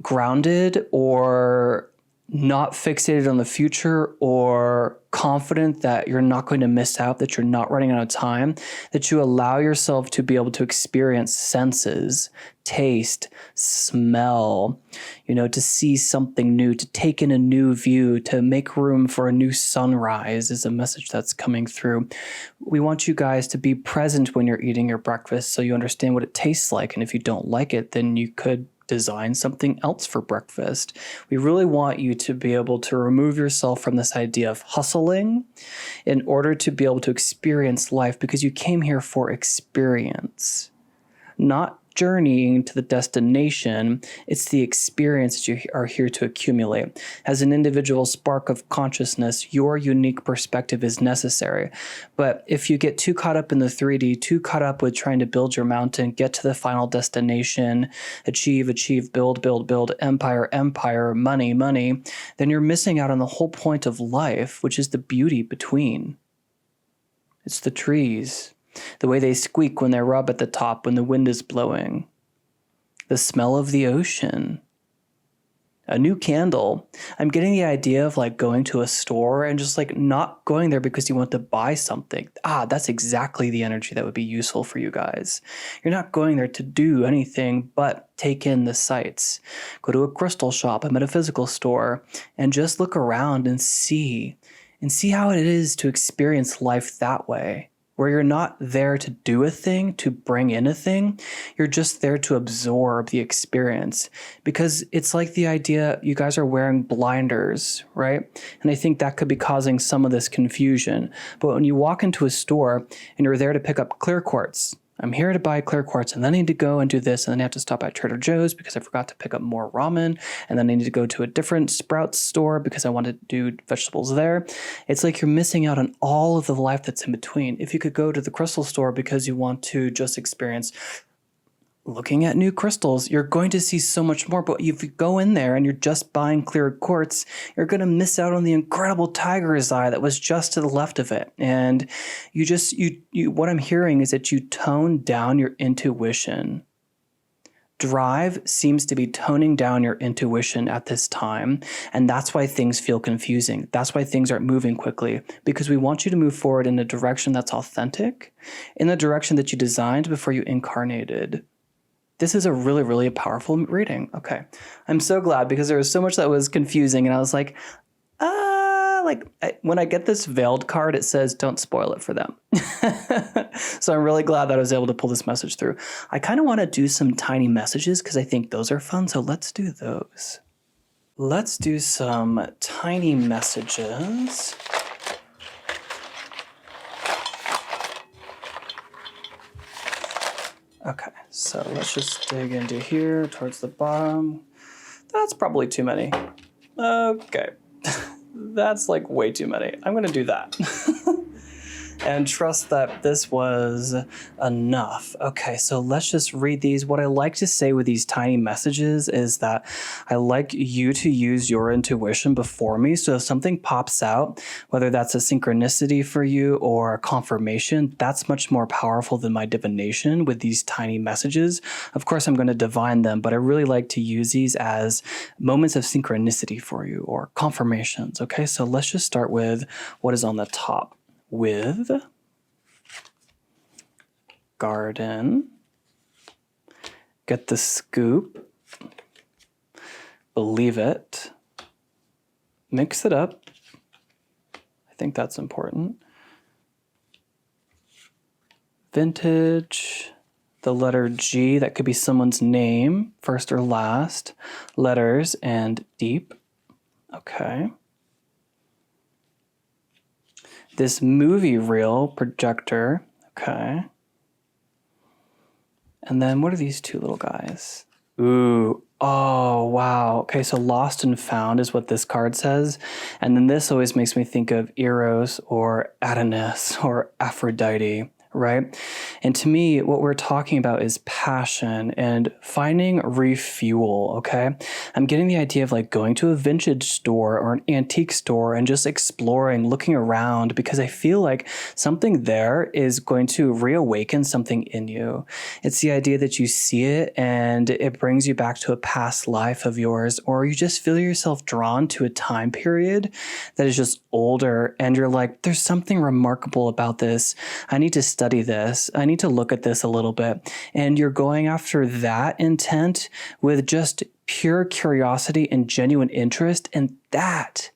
grounded or not fixated on the future or confident that you're not going to miss out, that you're not running out of time, that you allow yourself to be able to experience senses, taste, smell, to see something new, to take in a new view, to make room for a new sunrise is a message that's coming through. We want you guys to be present when you're eating your breakfast so you understand what it tastes like. And if you don't like it, then you could design something else for breakfast. We really want you to be able to remove yourself from this idea of hustling in order to be able to experience life, because you came here for experience, not journeying to the destination. It's the experience that you are here to accumulate. As an individual spark of consciousness, your unique perspective is necessary. But if you get too caught up in the 3D, too caught up with trying to build your mountain, get to the final destination, achieve, build, empire, money, then you're missing out on the whole point of life, which is the beauty between. It's the trees, the way they squeak when they rub at the top when the wind is blowing, the smell of the ocean, a new candle. I'm getting the idea of like going to a store and just like not going there because you want to buy something. That's exactly the energy that would be useful for you guys. You're not going there to do anything but take in the sights. Go to a crystal shop, a metaphysical store, and just look around and see how it is to experience life that way, where you're not there to do a thing, to bring in a thing. You're just there to absorb the experience, because it's like the idea you guys are wearing blinders, right? And I think that could be causing some of this confusion. But when you walk into a store and you're there to pick up clear quartz, I'm here to buy clear quartz, and then I need to go and do this, and then I have to stop at Trader Joe's because I forgot to pick up more ramen, and then I need to go to a different Sprouts store because I want to do vegetables there. It's like you're missing out on all of the life that's in between. If you could go to the crystal store because you want to just experience looking at new crystals, you're going to see so much more. But if you go in there and you're just buying clear quartz, you're going to miss out on the incredible tiger's eye that was just to the left of it. And what I'm hearing is that you tone down your intuition. Drive seems to be toning down your intuition at this time, and that's why things feel confusing. That's why things aren't moving quickly, because we want you to move forward in a direction that's authentic, in the direction that you designed before you incarnated. This is a really, really powerful reading. Okay. I'm so glad, because there was so much that was confusing, and I was like, when I get this veiled card, it says, don't spoil it for them. So I'm really glad that I was able to pull this message through. I kind of want to do some tiny messages because I think those are fun. So let's do those. Let's do some tiny messages. Okay, so let's just dig into here towards the bottom. That's probably too many. Okay. That's like way too many. I'm going to do that. And trust that this was enough. Okay, so let's just read these. What I like to say with these tiny messages is that I like you to use your intuition before me. So if something pops out, whether that's a synchronicity for you or a confirmation, that's much more powerful than my divination with these tiny messages. Of course, I'm going to divine them, but I really like to use these as moments of synchronicity for you or confirmations. Okay, so let's just start with what is on the top. With garden, get the scoop, believe it, mix it up. I think that's important. Vintage, the letter G, that could be someone's name, first or last, letters, and deep. Okay. This movie reel projector, okay. And then what are these two little guys? Ooh, oh, wow. Okay, so lost and found is what this card says. And then this always makes me think of Eros or Adonis or Aphrodite, right? And to me, what we're talking about is passion and finding refuel, okay? I'm getting the idea of like going to a vintage store or an antique store and just exploring, looking around, because I feel like something there is going to reawaken something in you. It's the idea that you see it and it brings you back to a past life of yours, or you just feel yourself drawn to a time period that is just older and you're like, there's something remarkable about this. I need to study this. I need to look at this a little bit. And you're going after that intent with just pure curiosity and genuine interest. And that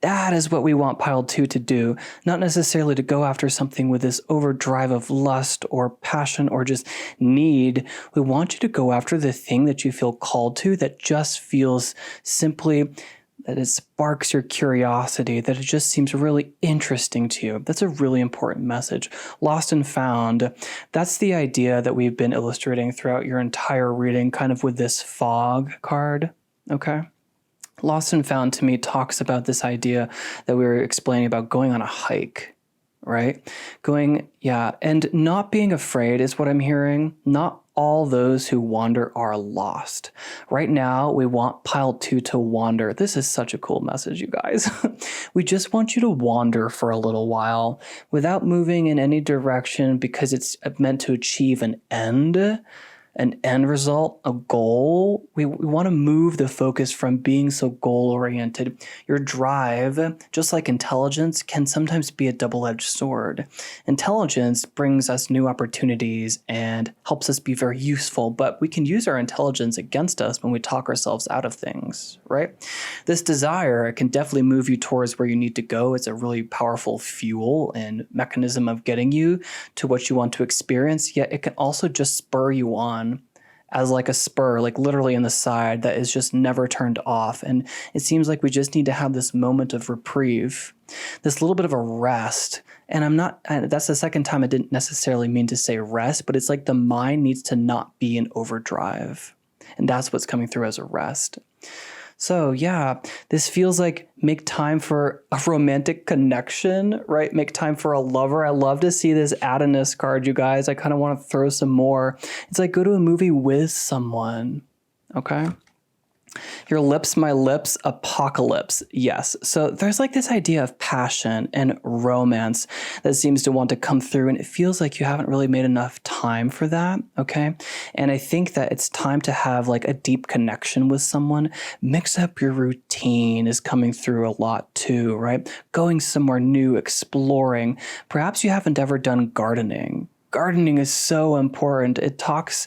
is what we want pile 2 to do, not necessarily to go after something with this overdrive of lust or passion or just need. We want you to go after the thing that you feel called to, that just feels simply that it sparks your curiosity, that it just seems really interesting to you. That's a really important message. Lost and found, that's the idea that we've been illustrating throughout your entire reading, kind of with this fog card, okay? Lost and found to me talks about this idea that we were explaining about going on a hike, right? And not being afraid is what I'm hearing. Not all those who wander are lost. Right now, we want pile 2 to wander. This is such a cool message, you guys. We just want you to wander for a little while without moving in any direction, because it's meant to achieve an end result, a goal. We want to move the focus from being so goal-oriented. Your drive, just like intelligence, can sometimes be a double-edged sword. Intelligence brings us new opportunities and helps us be very useful, but we can use our intelligence against us when we talk ourselves out of things, right? This desire can definitely move you towards where you need to go. It's a really powerful fuel and mechanism of getting you to what you want to experience, yet it can also just spur you on as like a spur, like literally in the side that is just never turned off. And it seems like we just need to have this moment of reprieve, this little bit of a rest. And that's the second time I didn't necessarily mean to say rest, but it's like the mind needs to not be in overdrive. And that's what's coming through as a rest. So yeah, this feels like make time for a romantic connection, right? Make time for a lover. I love to see this Adonis card, you guys. I kind of want to throw some more. It's like go to a movie with someone, okay? Your lips, my lips, apocalypse. Yes. So there's like this idea of passion and romance that seems to want to come through, and it feels like you haven't really made enough time for that. Okay. And I think that it's time to have like a deep connection with someone. Mix up your routine is coming through a lot too, right? Going somewhere new, exploring. Perhaps you haven't ever done gardening. Gardening is so important. It talks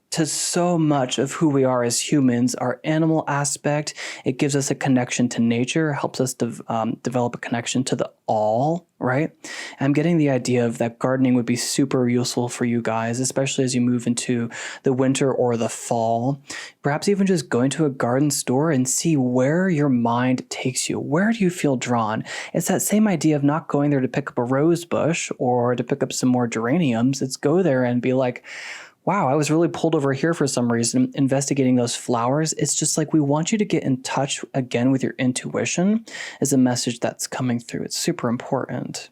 to so much of who we are as humans, our animal aspect. It gives us a connection to nature, helps us develop a connection to the all, right? I'm getting the idea of that gardening would be super useful for you guys, especially as you move into the winter or the fall. Perhaps even just going to a garden store and see where your mind takes you. Where do you feel drawn? It's that same idea of not going there to pick up a rose bush or to pick up some more geraniums. It's go there and be like, wow, I was really pulled over here for some reason, investigating those flowers. It's just like we want you to get in touch again with your intuition is a message that's coming through. It's super important.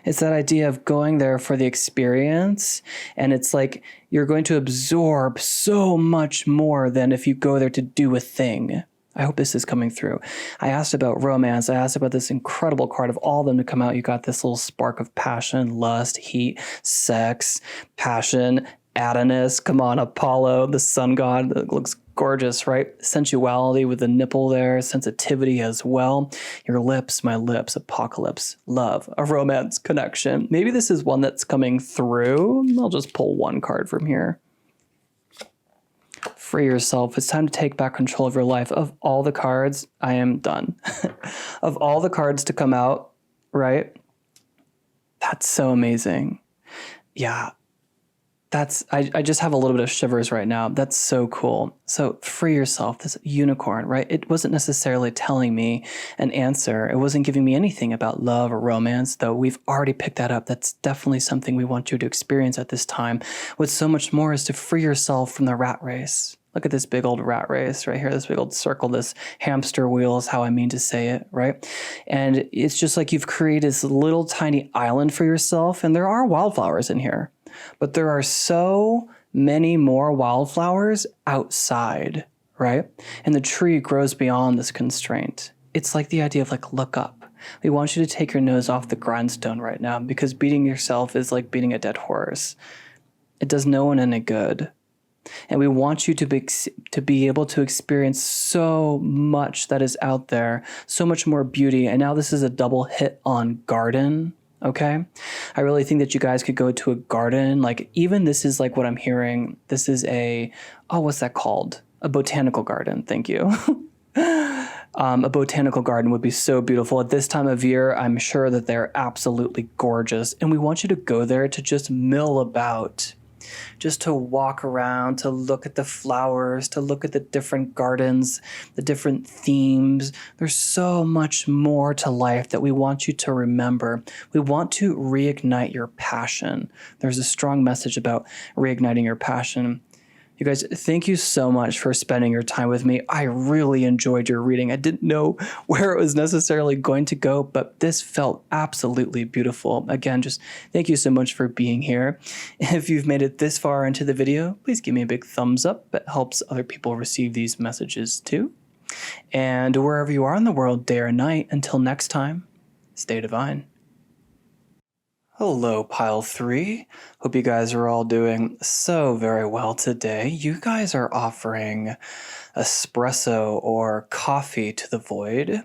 It's that idea of going there for the experience, and it's like you're going to absorb so much more than if you go there to do a thing. I hope this is coming through. I asked about romance. I asked about this incredible card of all of them to come out. You got this little spark of passion, lust, heat, sex, passion, Adonis, come on, Apollo, the sun god, that looks gorgeous, right? Sensuality with the nipple there, sensitivity as well. Your lips, my lips, apocalypse, love, a romance connection. Maybe this is one that's coming through. I'll just pull one card from here. Free yourself. It's time to take back control of your life. Of all the cards, I am done. Of all the cards to come out, right? That's so amazing. Yeah. I just have a little bit of shivers right now. That's so cool. So free yourself, this unicorn, right? It wasn't necessarily telling me an answer. It wasn't giving me anything about love or romance, though we've already picked that up. That's definitely something we want you to experience at this time. What's so much more is to free yourself from the rat race. Look at this big old rat race right here, this big old circle, this hamster wheel is how I mean to say it, right? And it's just like you've created this little tiny island for yourself, and there are wildflowers in here, but there are so many more wildflowers outside, right? And the tree grows beyond this constraint. It's like the idea of like, look up. We want you to take your nose off the grindstone right now, because beating yourself is like beating a dead horse. It does no one any good. And we want you to be able to experience so much that is out there, so much more beauty. And now this is a double hit on garden, okay? I really think that you guys could go to a garden. Like, even this is like what I'm hearing. This is what's that called? A botanical garden. Thank you. A botanical garden would be so beautiful. At this time of year, I'm sure that they're absolutely gorgeous. And we want you to go there to just mill about, just to walk around, to look at the flowers, to look at the different gardens, the different themes. There's so much more to life that we want you to remember. We want to reignite your passion. There's a strong message about reigniting your passion. You guys, thank you so much for spending your time with me. I really enjoyed your reading. I didn't know where it was necessarily going to go, but this felt absolutely beautiful. Again, just thank you so much for being here. If you've made it this far into the video, please give me a big thumbs up. It helps other people receive these messages too. And wherever you are in the world, day or night, until next time, stay divine. Hello, Pile 3. Hope you guys are all doing so very well today. You guys are offering espresso or coffee to the void,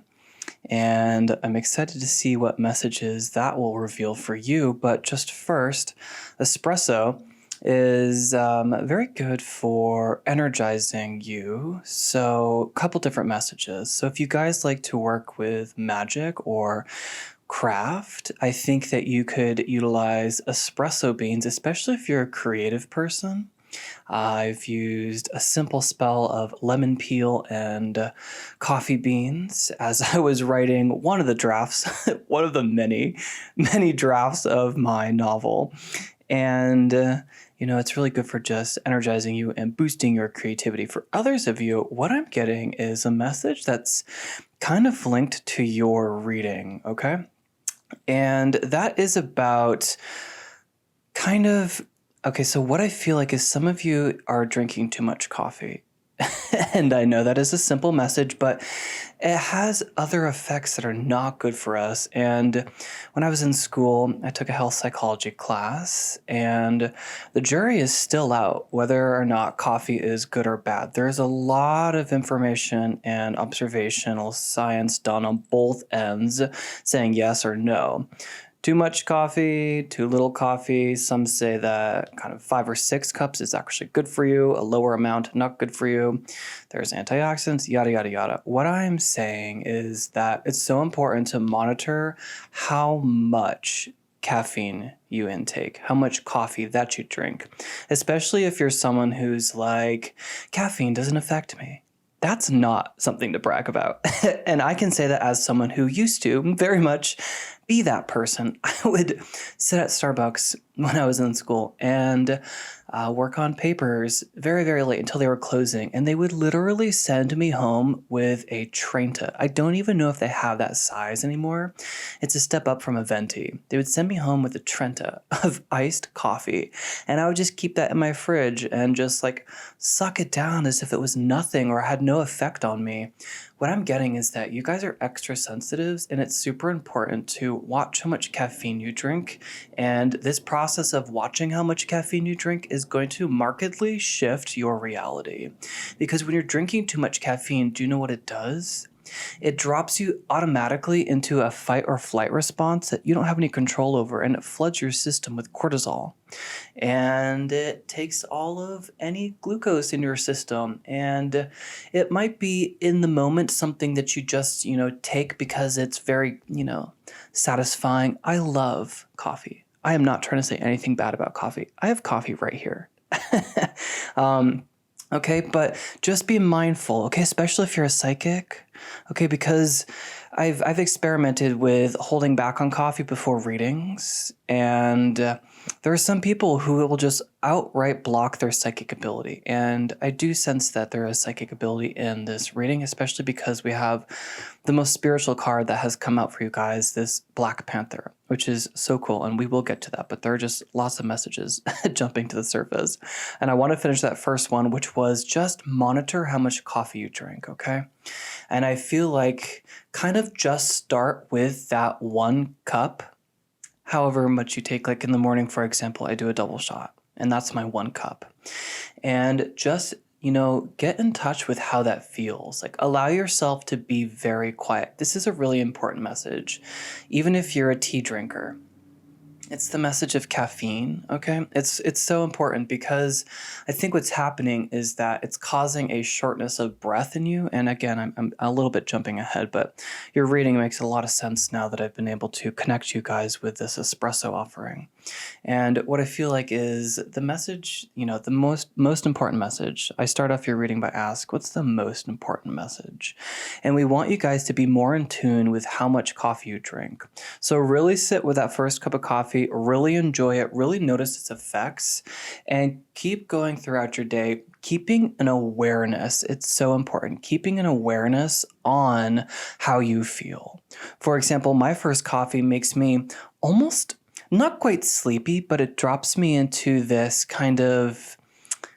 and I'm excited to see what messages that will reveal for you. But just first, espresso is very good for energizing you. So a couple different messages. So if you guys like to work with magic or craft, I think that you could utilize espresso beans, especially if you're a creative person. I've used a simple spell of lemon peel and coffee beans as I was writing one of the drafts, one of the many drafts of my novel. And it's really good for just energizing you and boosting your creativity. For others of you, what I'm getting is a message that's kind of linked to your reading, okay? And that is about so what I feel like is some of you are drinking too much coffee. And I know that is a simple message, but it has other effects that are not good for us. And when I was in school, I took a health psychology class, and the jury is still out whether or not coffee is good or bad. There's a lot of information and observational science done on both ends saying yes or no. Too much coffee, too little coffee. Some say that kind of 5 or 6 cups is actually good for you, a lower amount not good for you. There's antioxidants, yada, yada, yada. What I'm saying is that it's so important to monitor how much caffeine you intake, how much coffee that you drink, especially if you're someone who's like, caffeine doesn't affect me. That's not something to brag about. And I can say that as someone who used to very much be that person. I would sit at Starbucks when I was in school and work on papers very, very late until they were closing. And they would literally send me home with a Trenta. I don't even know if they have that size anymore. It's a step up from a venti. They would send me home with a Trenta of iced coffee. And I would just keep that in my fridge and just like suck it down as if it was nothing or had no effect on me. What I'm getting is that you guys are extra sensitives, and it's super important to watch how much caffeine you drink. And this process of watching how much caffeine you drink is going to markedly shift your reality. Because when you're drinking too much caffeine, do you know what it does? It drops you automatically into a fight or flight response that you don't have any control over, and it floods your system with cortisol. And it takes all of any glucose in your system, and it might be in the moment something that you just, take because it's very, satisfying. I love coffee. I am not trying to say anything bad about coffee. I have coffee right here. Okay, but just be mindful, okay, especially if you're a psychic, okay, because I've experimented with holding back on coffee before readings, and there are some people who will just outright block their psychic ability. And I do sense that there is psychic ability in this reading, especially because we have the most spiritual card that has come out for you guys, this Black Panther, which is so cool. And we will get to that, but there are just lots of messages jumping to the surface. And I want to finish that first one, which was just monitor how much coffee you drink, okay? And I feel like kind of just start with that 1 cup. However much you take, like in the morning, for example, I do a double shot, and that's my 1 cup. And just, get in touch with how that feels. Like, allow yourself to be very quiet. This is a really important message. Even if you're a tea drinker, it's the message of caffeine, okay? It's so important because I think what's happening is that it's causing a shortness of breath in you. And again, I'm a little bit jumping ahead, but your reading makes a lot of sense now that I've been able to connect you guys with this espresso offering. And what I feel like is the message, the most important message. I start off your reading by ask, what's the most important message? And we want you guys to be more in tune with how much coffee you drink. So really sit with that first cup of coffee, really enjoy it, really notice its effects, and keep going throughout your day, keeping an awareness. It's so important. Keeping an awareness on how you feel. For example, my first coffee makes me almost not quite sleepy, but it drops me into this kind of,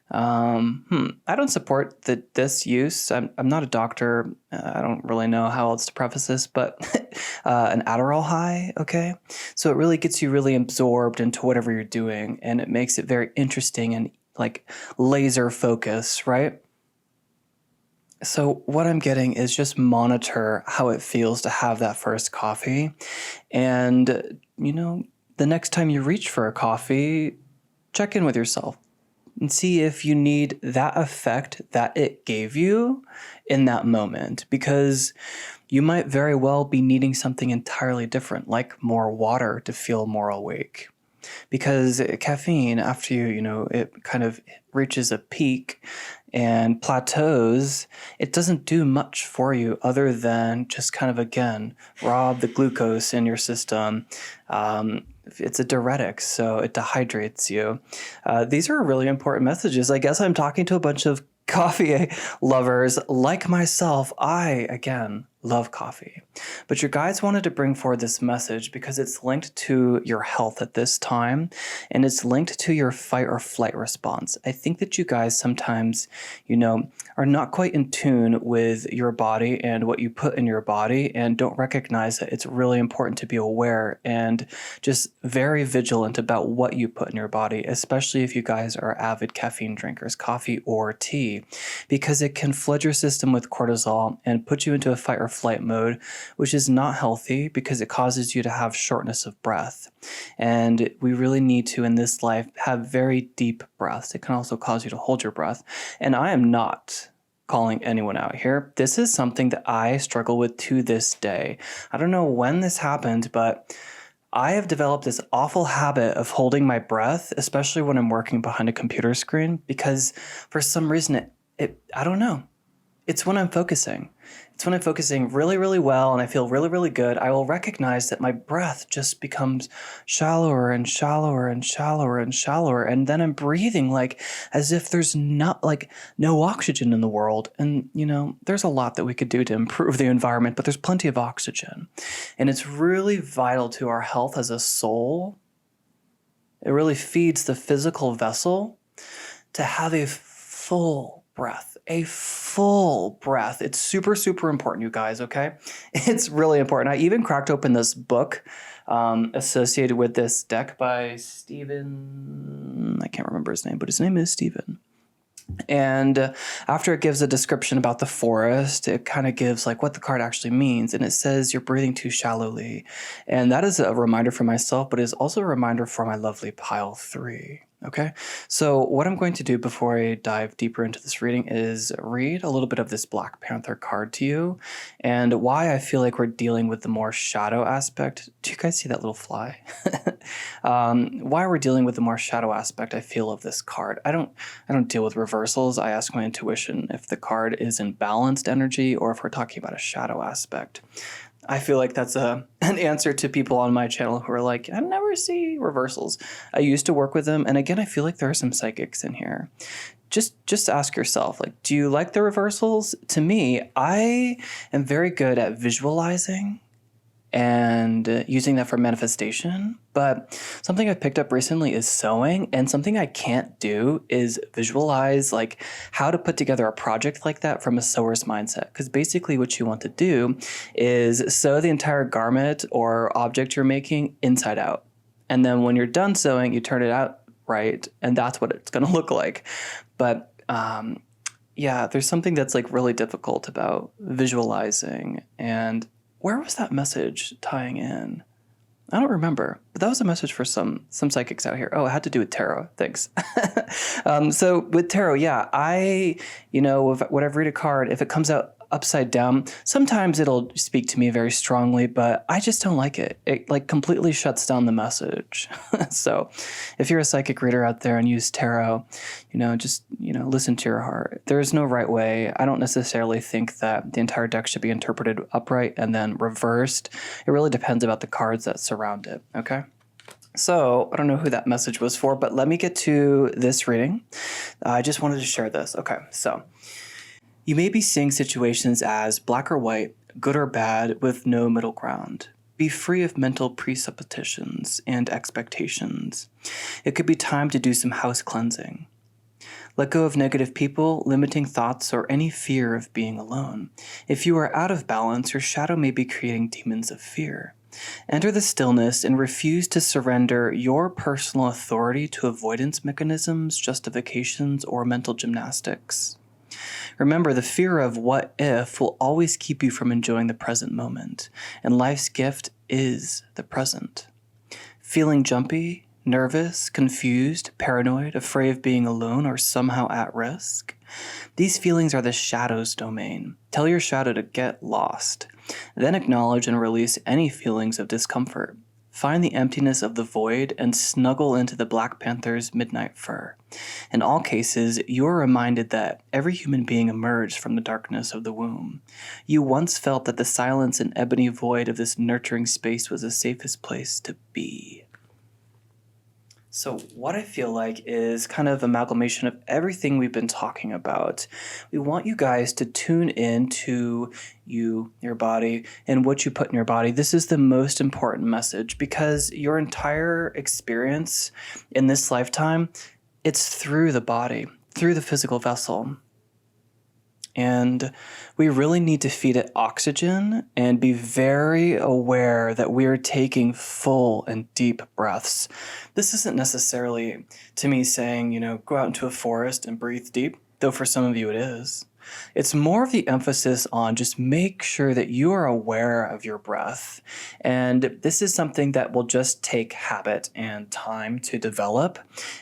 I don't support this use. I'm not a doctor. I don't really know how else to preface this, but an Adderall high, okay? So it really gets you really absorbed into whatever you're doing, and it makes it very interesting and like laser focus, right? So what I'm getting is just monitor how it feels to have that first coffee. And, the next time you reach for a coffee, check in with yourself and see if you need that effect that it gave you in that moment, because you might very well be needing something entirely different, like more water to feel more awake. Because caffeine, after it kind of reaches a peak and plateaus, it doesn't do much for you other than just kind of, again, rob the glucose in your system. It's a diuretic, so it dehydrates you. These are really important messages. I guess I'm talking to a bunch of coffee lovers like myself. I, again, love coffee. But your guides wanted to bring forward this message because it's linked to your health at this time, and it's linked to your fight or flight response. I think that you guys sometimes, are not quite in tune with your body and what you put in your body, and don't recognize that it's really important to be aware and just very vigilant about what you put in your body, especially if you guys are avid caffeine drinkers, coffee or tea, because it can flood your system with cortisol and put you into a fight or flight mode, which is not healthy because it causes you to have shortness of breath. And we really need to, in this life, have very deep breaths. It can also cause you to hold your breath. And I am not calling anyone out here. This is something that I struggle with to this day. I don't know when this happened, but I have developed this awful habit of holding my breath, especially when I'm working behind a computer screen, because for some reason, I don't know. It's when I'm focusing. It's when I'm focusing really, really well and I feel really, really good. I will recognize that my breath just becomes shallower and shallower and shallower and shallower. And then I'm breathing like as if there's not no oxygen in the world. And, there's a lot that we could do to improve the environment, but there's plenty of oxygen. And it's really vital to our health as a soul. It really feeds the physical vessel to have a full breath. A full breath. It's super, super important, you guys, okay? It's really important. I even cracked open this book associated with this deck by Stephen. I can't remember his name, but his name is Stephen. And after it gives a description about the forest, it kind of gives what the card actually means. And it says you're breathing too shallowly. And that is a reminder for myself, but is also a reminder for my lovely pile 3. Okay, so what I'm going to do before I dive deeper into this reading is read a little bit of this Black Panther card to you and why I feel like we're dealing with the more shadow aspect. Do you guys see that little fly? Why we're dealing with the more shadow aspect I feel of this card. I don't deal with reversals. I ask my intuition if the card is in balanced energy or if we're talking about a shadow aspect. I feel like that's an answer to people on my channel who are like, I never see reversals. I used to work with them. And again, I feel like there are some psychics in here. Just ask yourself, like, do you like the reversals? To me, I am very good at visualizing and using that for manifestation. But something I've picked up recently is sewing, and something I can't do is visualize like how to put together a project like that from a sewer's mindset. Because basically what you want to do is sew the entire garment or object you're making inside out. And then when you're done sewing, you turn it out right, and that's what it's going to look like. But yeah, there's something that's like really difficult about visualizing. And where was that message tying in? I don't remember, but that was a message for some psychics out here. Oh, it had to do with tarot. Thanks. So with tarot, yeah, whenever I read a card, if it comes out upside down, sometimes it'll speak to me very strongly, but I just don't like it. It like completely shuts down the message. So if you're a psychic reader out there and use tarot, just listen to your heart. There is no right way. I don't necessarily think that the entire deck should be interpreted upright and then reversed. It really depends about the cards that surround it, okay? So I don't know who that message was for, but let me get to this reading. I just wanted to share this. Okay, so you may be seeing situations as black or white, good or bad, with no middle ground. Be free of mental presuppositions and expectations. It could be time to do some house cleansing. Let go of negative people, limiting thoughts, or any fear of being alone. If you are out of balance, your shadow may be creating demons of fear. Enter the stillness and refuse to surrender your personal authority to avoidance mechanisms, justifications, or mental gymnastics. Remember, the fear of what if will always keep you from enjoying the present moment, and life's gift is the present. Feeling jumpy, nervous, confused, paranoid, afraid of being alone or somehow at risk? These feelings are the shadow's domain. Tell your shadow to get lost. Then acknowledge and release any feelings of discomfort. Find the emptiness of the void and snuggle into the Black Panther's midnight fur. In all cases, you are reminded that every human being emerged from the darkness of the womb. You once felt that the silence and ebony void of this nurturing space was the safest place to be. So what I feel like is kind of amalgamation of everything we've been talking about. We want you guys to tune in to your body, and what you put in your body. This is the most important message because your entire experience in this lifetime, it's through the body, through the physical vessel. And we really need to feed it oxygen and be very aware that we are taking full and deep breaths. This isn't necessarily, to me, saying, go out into a forest and breathe deep, though for some of you it is. It's more of the emphasis on just make sure that you are aware of your breath. And this is something that will just take habit and time to develop.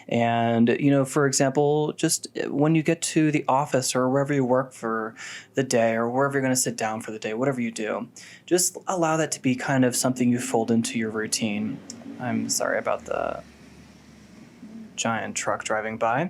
And, for example, just when you get to the office or wherever you work for the day or wherever you're going to sit down for the day, whatever you do, just allow that to be kind of something you fold into your routine. I'm sorry about the giant truck driving by,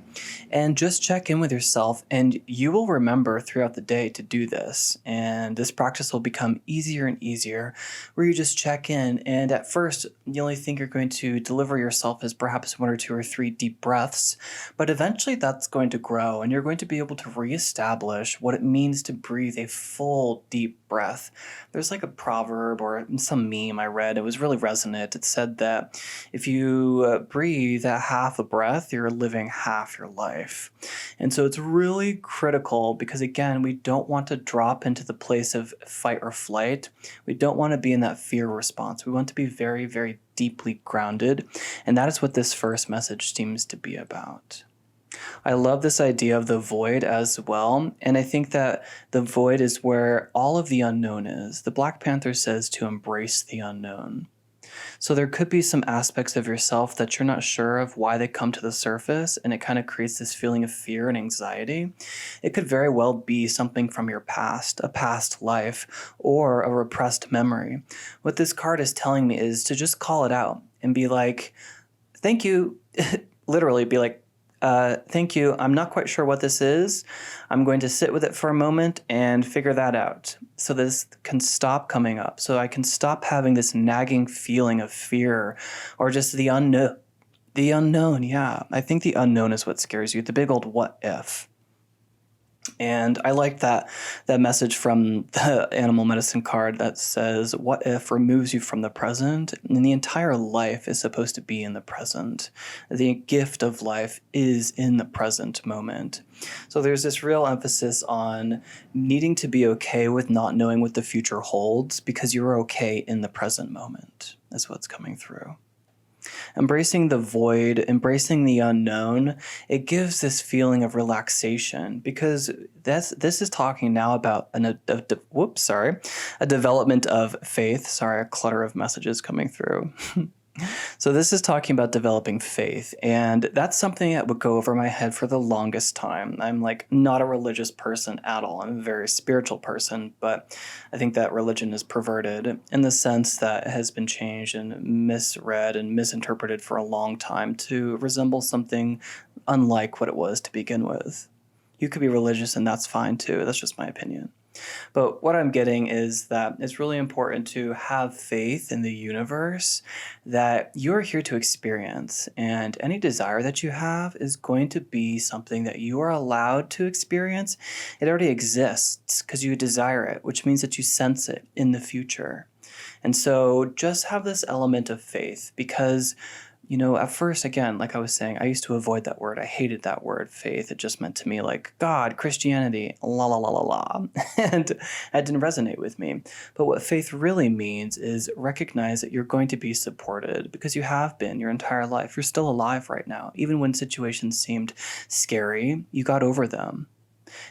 and just check in with yourself, and you will remember throughout the day to do this. And this practice will become easier and easier, where you just check in, and at first you only think you're going to deliver yourself as perhaps 1 or 2 or 3 deep breaths, but eventually that's going to grow, and you're going to be able to reestablish what it means to breathe a full deep breath. There's like a proverb or some meme I read, it was really resonant. It said that if you breathe at half a breath, you're living half your life. And so it's really critical because, again, we don't want to drop into the place of fight or flight. We don't want to be in that fear response. We want to be very, very deeply grounded. And that is what this first message seems to be about. I love this idea of the void as well, and I think that the void is where all of the unknown is. The Black Panther says to embrace the unknown. So there could be some aspects of yourself that you're not sure of why they come to the surface, and it kind of creates this feeling of fear and anxiety. It could very well be something from your past, a past life, or a repressed memory. What this card is telling me is to just call it out and be like, thank you, literally be like, Thank you. I'm not quite sure what this is. I'm going to sit with it for a moment and figure that out. So this can stop coming up. So I can stop having this nagging feeling of fear or just the unknown. The unknown, yeah. I think the unknown is what scares you. The big old what if. And I like that message from the animal medicine card that says, what if removes you from the present? And the entire life is supposed to be in the present. The gift of life is in the present moment. So there's this real emphasis on needing to be okay with not knowing what the future holds because you're okay in the present moment. That's what's coming through. Embracing the void, embracing the unknown, it gives this feeling of relaxation because this is talking now about a development of faith. Sorry, a clutter of messages coming through. So this is talking about developing faith, and that's something that would go over my head for the longest time. I'm like not a religious person at all. I'm a very spiritual person, but I think that religion is perverted in the sense that it has been changed and misread and misinterpreted for a long time to resemble something unlike what it was to begin with. You could be religious and that's fine too. That's just my opinion. But what I'm getting is that it's really important to have faith in the universe that you're here to experience. And any desire that you have is going to be something that you are allowed to experience. It already exists because you desire it, which means that you sense it in the future. And so just have this element of faith because at first, again, like I was saying, I used to avoid that word. I hated that word, faith. It just meant to me like God, Christianity, la, la, la, la, la. And that didn't resonate with me. But what faith really means is recognize that you're going to be supported because you have been your entire life. You're still alive right now. Even when situations seemed scary, you got over them.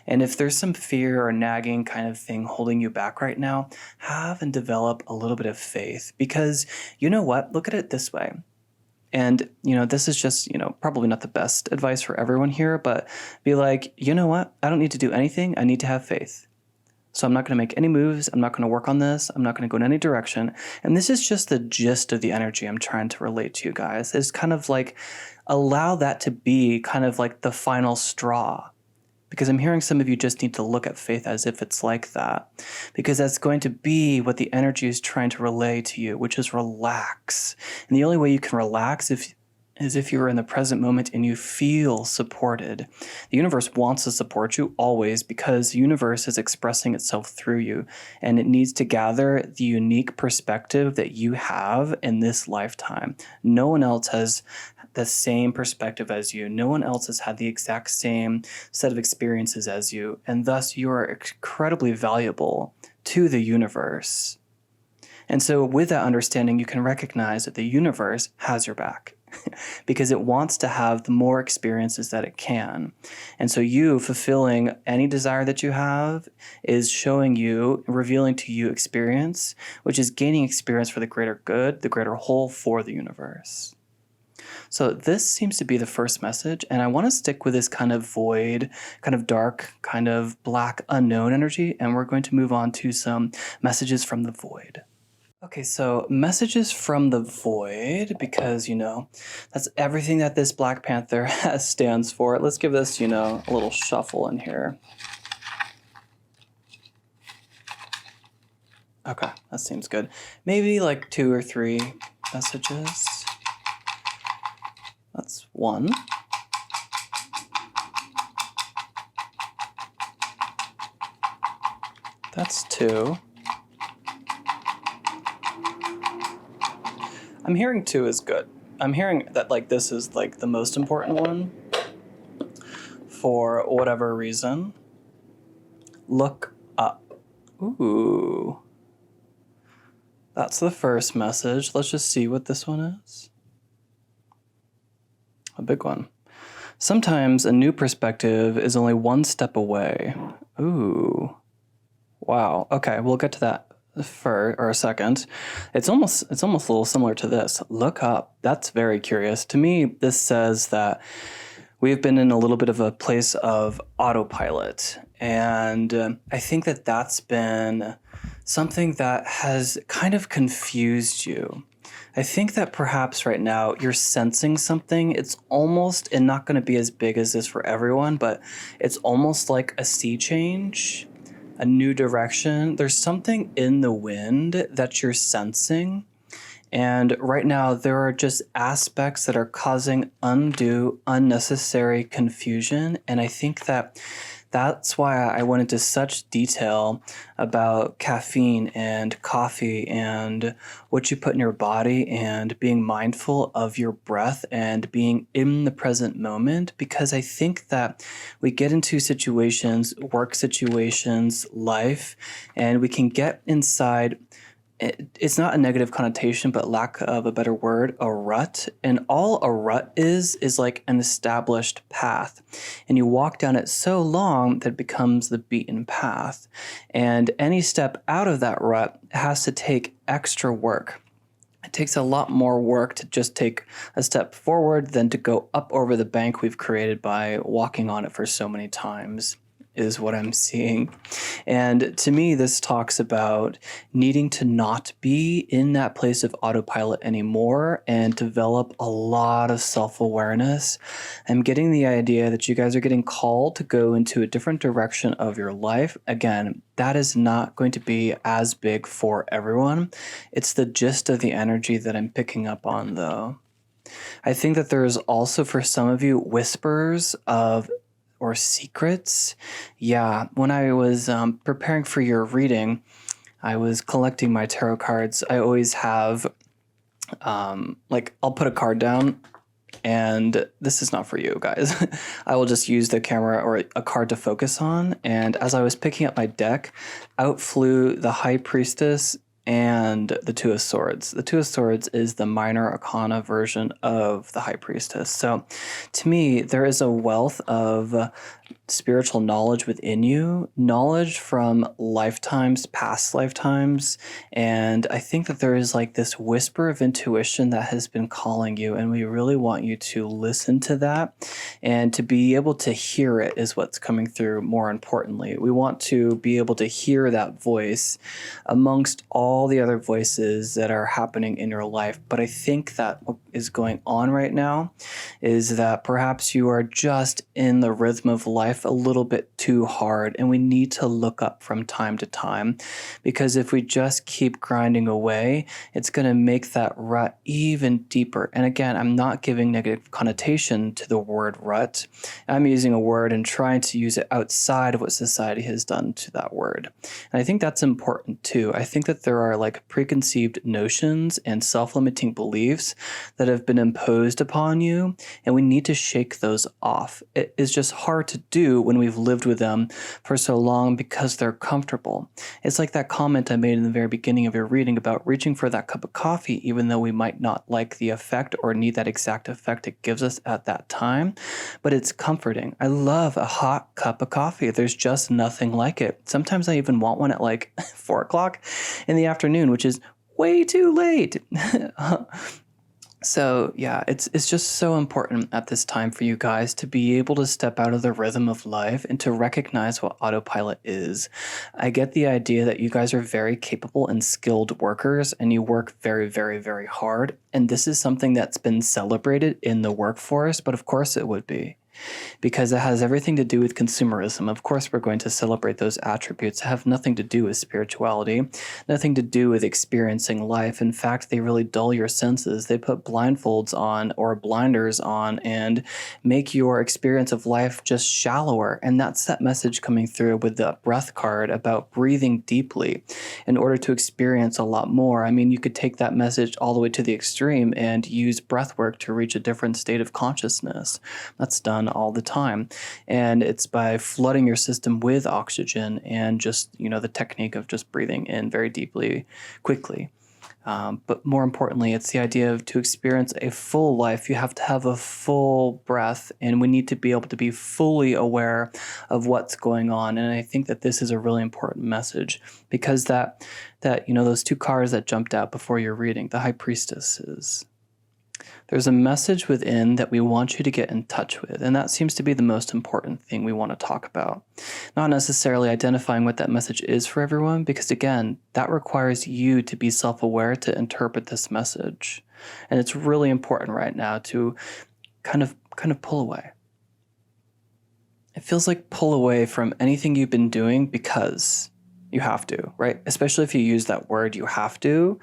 And if there's some fear or nagging kind of thing holding you back right now, have and develop a little bit of faith because you know what? Look at it this way. And, this is just, probably not the best advice for everyone here, but be like, you know what? I don't need to do anything. I need to have faith. So I'm not going to make any moves. I'm not going to work on this. I'm not going to go in any direction. And this is just the gist of the energy I'm trying to relate to you guys. It's kind of like allow that to be kind of like the final straw. Because I'm hearing some of you just need to look at faith as if it's like that. Because that's going to be what the energy is trying to relay to you, which is relax. And the only way you can relax is if you're in the present moment and you feel supported. The universe wants to support you always because the universe is expressing itself through you. And it needs to gather the unique perspective that you have in this lifetime. No one else has the same perspective as you. No one else has had the exact same set of experiences as you, and thus you are incredibly valuable to the universe. And so with that understanding, you can recognize that the universe has your back because it wants to have the more experiences that it can. And so you fulfilling any desire that you have is showing you, revealing to you experience, which is gaining experience for the greater good, the greater whole for the universe. So this seems to be the first message, and I want to stick with this kind of void, kind of dark, kind of black unknown energy, and we're going to move on to some messages from the void. Okay, so messages from the void, because, that's everything that this Black Panther stands for. Let's give this, a little shuffle in here. Okay, that seems good. Maybe like 2 or 3 messages. That's 1. That's 2. I'm hearing 2 is good. I'm hearing that this is the most important one for whatever reason. Look up. Ooh. That's the first message. Let's just see what this one is. A big one. Sometimes a new perspective is only one step away. Ooh. Wow. Okay, we'll get to that for a second. It's almost a little similar to this. Look up. That's very curious. To me, this says that we've been in a little bit of a place of autopilot. And I think that that's been something that has kind of confused you. I think that perhaps right now you're sensing something. It's almost, and not going to be as big as this for everyone, but it's almost like a sea change, a new direction. There's something in the wind that you're sensing. And right now, there are just aspects that are causing undue, unnecessary confusion. And I think that that's why I went into such detail about caffeine and coffee and what you put in your body and being mindful of your breath and being in the present moment, because I think that we get into situations, work situations, life, and we can get inside. It's not a negative connotation, but lack of a better word, a rut. And all a rut is like an established path. And you walk down it so long that it becomes the beaten path. And any step out of that rut has to take extra work. It takes a lot more work to just take a step forward than to go up over the bank we've created by walking on it for so many times, is what I'm seeing. And to me, this talks about needing to not be in that place of autopilot anymore and develop a lot of self-awareness. I'm getting the idea that you guys are getting called to go into a different direction of your life. Again, that is not going to be as big for everyone. It's the gist of the energy that I'm picking up on, though. I think that there is also, for some of you, whispers of or secrets. Yeah, when I was preparing for your reading, I was collecting my tarot cards. I always have, I'll put a card down, and this is not for you guys. I will just use the camera or a card to focus on. And as I was picking up my deck, out flew the High Priestess and the Two of Swords. The Two of Swords is the minor arcana version of the High Priestess. So to me, there is a wealth of spiritual knowledge within you, knowledge from lifetimes, past lifetimes. And I think that there is like this whisper of intuition that has been calling you, and we really want you to listen to that and to be able to hear it is what's coming through. More importantly, we want to be able to hear that voice amongst all the other voices that are happening in your life. But I think that what is going on right now is that perhaps you are just in the rhythm of life a little bit too hard, and we need to look up from time to time, because if we just keep grinding away, it's going to make that rut even deeper. And again, I'm not giving negative connotation to the word rut. I'm using a word and trying to use it outside of what society has done to that word. And I think that's important too. I think that there are like preconceived notions and self-limiting beliefs that have been imposed upon you, and we need to shake those off. It is just hard to do when we've lived with them for so long because they're comfortable. It's like that comment I made in the very beginning of your reading about reaching for that cup of coffee, even though we might not like the effect or need that exact effect it gives us at that time, but it's comforting. I love a hot cup of coffee. There's just nothing like it. Sometimes I even want one at like 4 o'clock in the afternoon, which is way too late. So yeah, it's just so important at this time for you guys to be able to step out of the rhythm of life and to recognize what autopilot is. I get the idea that you guys are very capable and skilled workers, and you work very, very, very hard. And this is something that's been celebrated in the workforce, but of course it would be, because it has everything to do with consumerism. Of course, we're going to celebrate those attributes that have nothing to do with spirituality, nothing to do with experiencing life. In fact, they really dull your senses. They put blindfolds on or blinders on and make your experience of life just shallower. And that's that message coming through with the breath card about breathing deeply in order to experience a lot more. I mean, you could take that message all the way to the extreme and use breath work to reach a different state of consciousness. That's done all the time, and it's by flooding your system with oxygen and just the technique of just breathing in very deeply, quickly. But more importantly, it's the idea of to experience a full life, you have to have a full breath, and we need to be able to be fully aware of what's going on. And I think that this is a really important message, because those 2 cards that jumped out before your reading, the High Priestesses, There's a message within that we want you to get in touch with, and that seems to be the most important thing we want to talk about. Not necessarily identifying what that message is for everyone, because again, that requires you to be self-aware to interpret this message. And it's really important right now to kind of pull away. It feels like pull away from anything you've been doing because you have to, right? Especially if you use that word, you have to.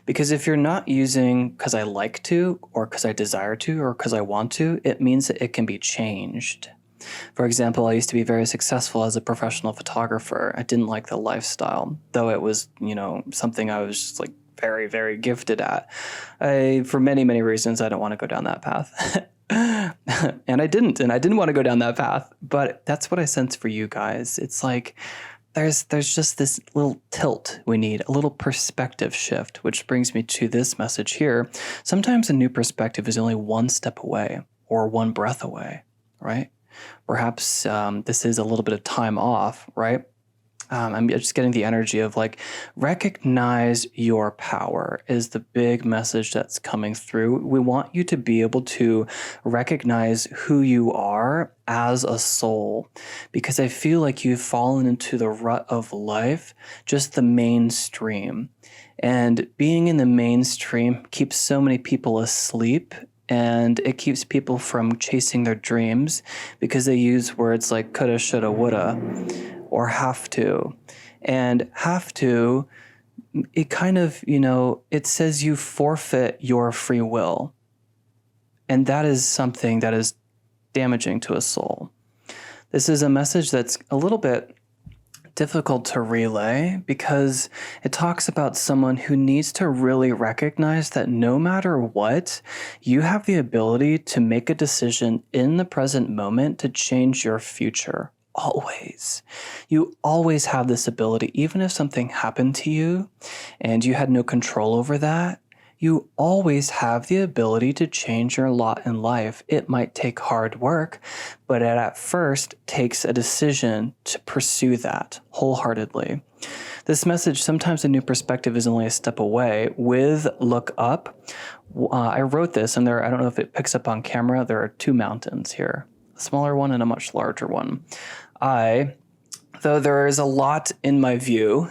Because if you're not using because I like to, or because I desire to, or because I want to, it means that it can be changed. For example, I used to be very successful as a professional photographer. I didn't like the lifestyle, though it was, something I was just like very, very gifted at. For many, many reasons, I don't want to go down that path. and I didn't want to go down that path, but that's what I sense for you guys. It's like there's just this little tilt we need, a little perspective shift, which brings me to this message here. Sometimes a new perspective is only one step away or one breath away, right? Perhaps this is a little bit of time off, right? I'm just getting the energy of like, recognize your power is the big message that's coming through. We want you to be able to recognize who you are as a soul, because I feel like you've fallen into the rut of life, just the mainstream. And being in the mainstream keeps so many people asleep, and it keeps people from chasing their dreams because they use words like coulda, shoulda, woulda, or have to. And have to, it kind of, it says you forfeit your free will. And that is something that is damaging to a soul. This is a message that's a little bit difficult to relay because it talks about someone who needs to really recognize that no matter what, you have the ability to make a decision in the present moment to change your future. Always. You always have this ability, even if something happened to you and you had no control over that, you always have the ability to change your lot in life. It might take hard work, but it at first takes a decision to pursue that wholeheartedly. This message, sometimes a new perspective is only a step away. With look up, I wrote this, and I don't know if it picks up on camera, there are two mountains here, a smaller one and a much larger one. Though there is a lot in my view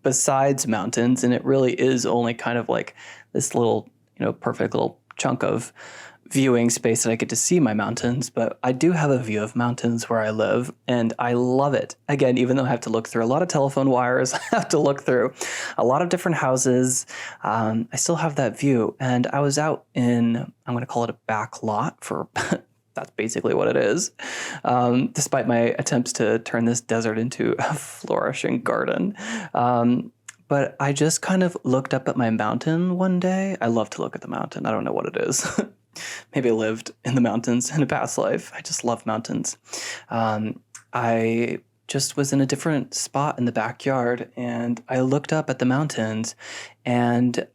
besides mountains, and it really is only kind of like this little, perfect little chunk of viewing space that I get to see my mountains, but I do have a view of mountains where I live, and I love it. Again, even though I have to look through a lot of telephone wires, I have to look through a lot of different houses, I still have that view. And I was out in, I'm going to call it a back lot for... That's basically what it is, despite my attempts to turn this desert into a flourishing garden. But I just kind of looked up at my mountain one day. I love to look at the mountain. I don't know what it is. Maybe I lived in the mountains in a past life. I just love mountains. I just was in a different spot in the backyard, and I looked up at the mountains, and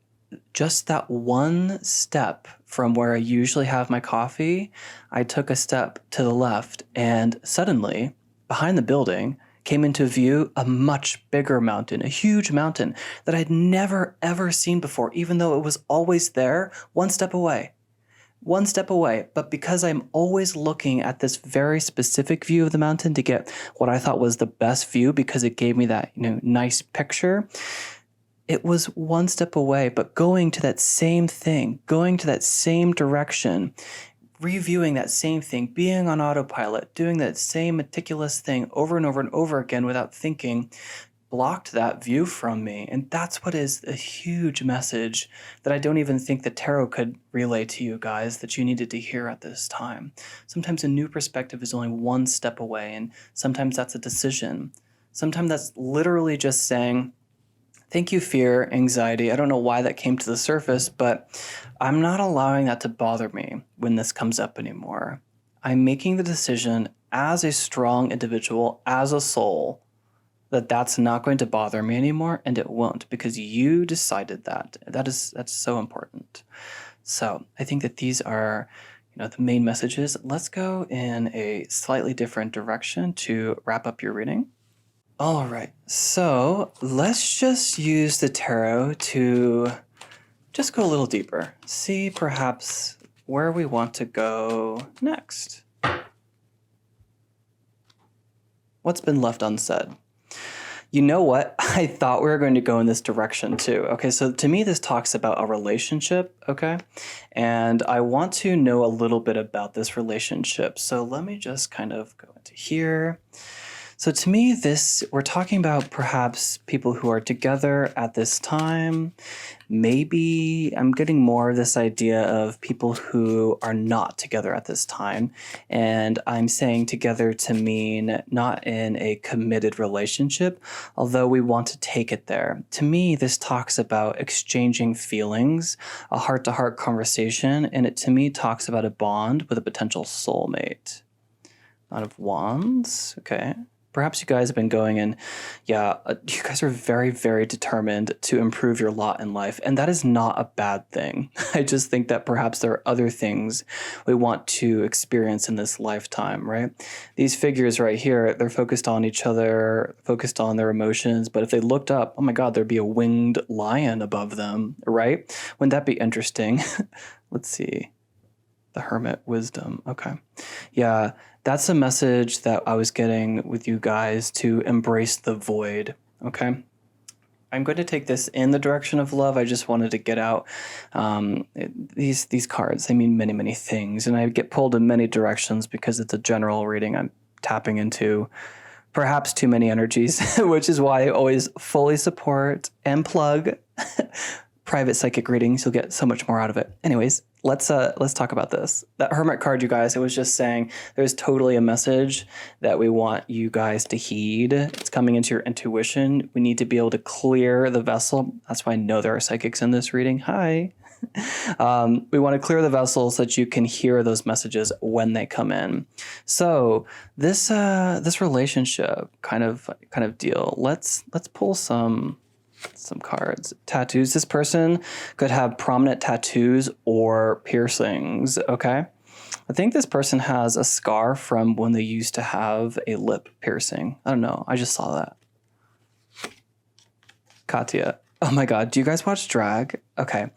just that one step from where I usually have my coffee, I took a step to the left, and suddenly, behind the building, came into view a much bigger mountain, a huge mountain that I'd never, ever seen before, even though it was always there, one step away. One step away, but because I'm always looking at this very specific view of the mountain to get what I thought was the best view because it gave me that, nice picture, it was one step away, but going to that same thing, going to that same direction, reviewing that same thing, being on autopilot, doing that same meticulous thing over and over and over again without thinking, blocked that view from me. And that's what is a huge message that I don't even think the tarot could relay to you guys that you needed to hear at this time. Sometimes a new perspective is only one step away, and sometimes that's a decision. Sometimes that's literally just saying, thank you, fear, anxiety. I don't know why that came to the surface, but I'm not allowing that to bother me when this comes up anymore. I'm making the decision as a strong individual, as a soul, that that's not going to bother me anymore, and it won't, because you decided that. That's so important. So I think that these are, the main messages. Let's go in a slightly different direction to wrap up your reading. All right, so let's just use the tarot to just go a little deeper. See perhaps where we want to go next. What's been left unsaid? You know what? I thought we were going to go in this direction too. Okay, so to me, this talks about a relationship, okay? And I want to know a little bit about this relationship. So let me just kind of go into here. So to me, we're talking about perhaps people who are together at this time. Maybe I'm getting more of this idea of people who are not together at this time. And I'm saying together to mean not in a committed relationship, although we want to take it there. To me, this talks about exchanging feelings, a heart-to-heart conversation, and it to me talks about a bond with a potential soulmate. Knight of Wands, okay. Perhaps you guys have been going and, you guys are very, very determined to improve your lot in life. And that is not a bad thing. I just think that perhaps there are other things we want to experience in this lifetime, right? These figures right here, they're focused on each other, focused on their emotions. But if they looked up, oh my God, there'd be a winged lion above them, right? Wouldn't that be interesting? Let's see. The Hermit, wisdom. Okay. Yeah, that's a message that I was getting with you guys, to embrace the void. Okay. I'm going to take this in the direction of love. I just wanted to get out these cards. They mean many, many things. And I get pulled in many directions because it's a general reading. I'm tapping into perhaps too many energies, which is why I always fully support and plug private psychic readings. You'll get so much more out of it. Anyways, let's talk about this. That Hermit card, you guys, it was just saying there's totally a message that we want you guys to heed. It's coming into your intuition. We need to be able to clear the vessel. That's why I know there are psychics in this reading. Hi. We want to clear the vessel so that you can hear those messages when they come in. So this relationship kind of deal. Let's pull some cards. Tattoos. This person could have prominent tattoos or piercings, okay? I think this person has a scar from when they used to have a lip piercing. I don't know. I just saw that. Katya. Oh my God. Do you guys watch drag? Okay.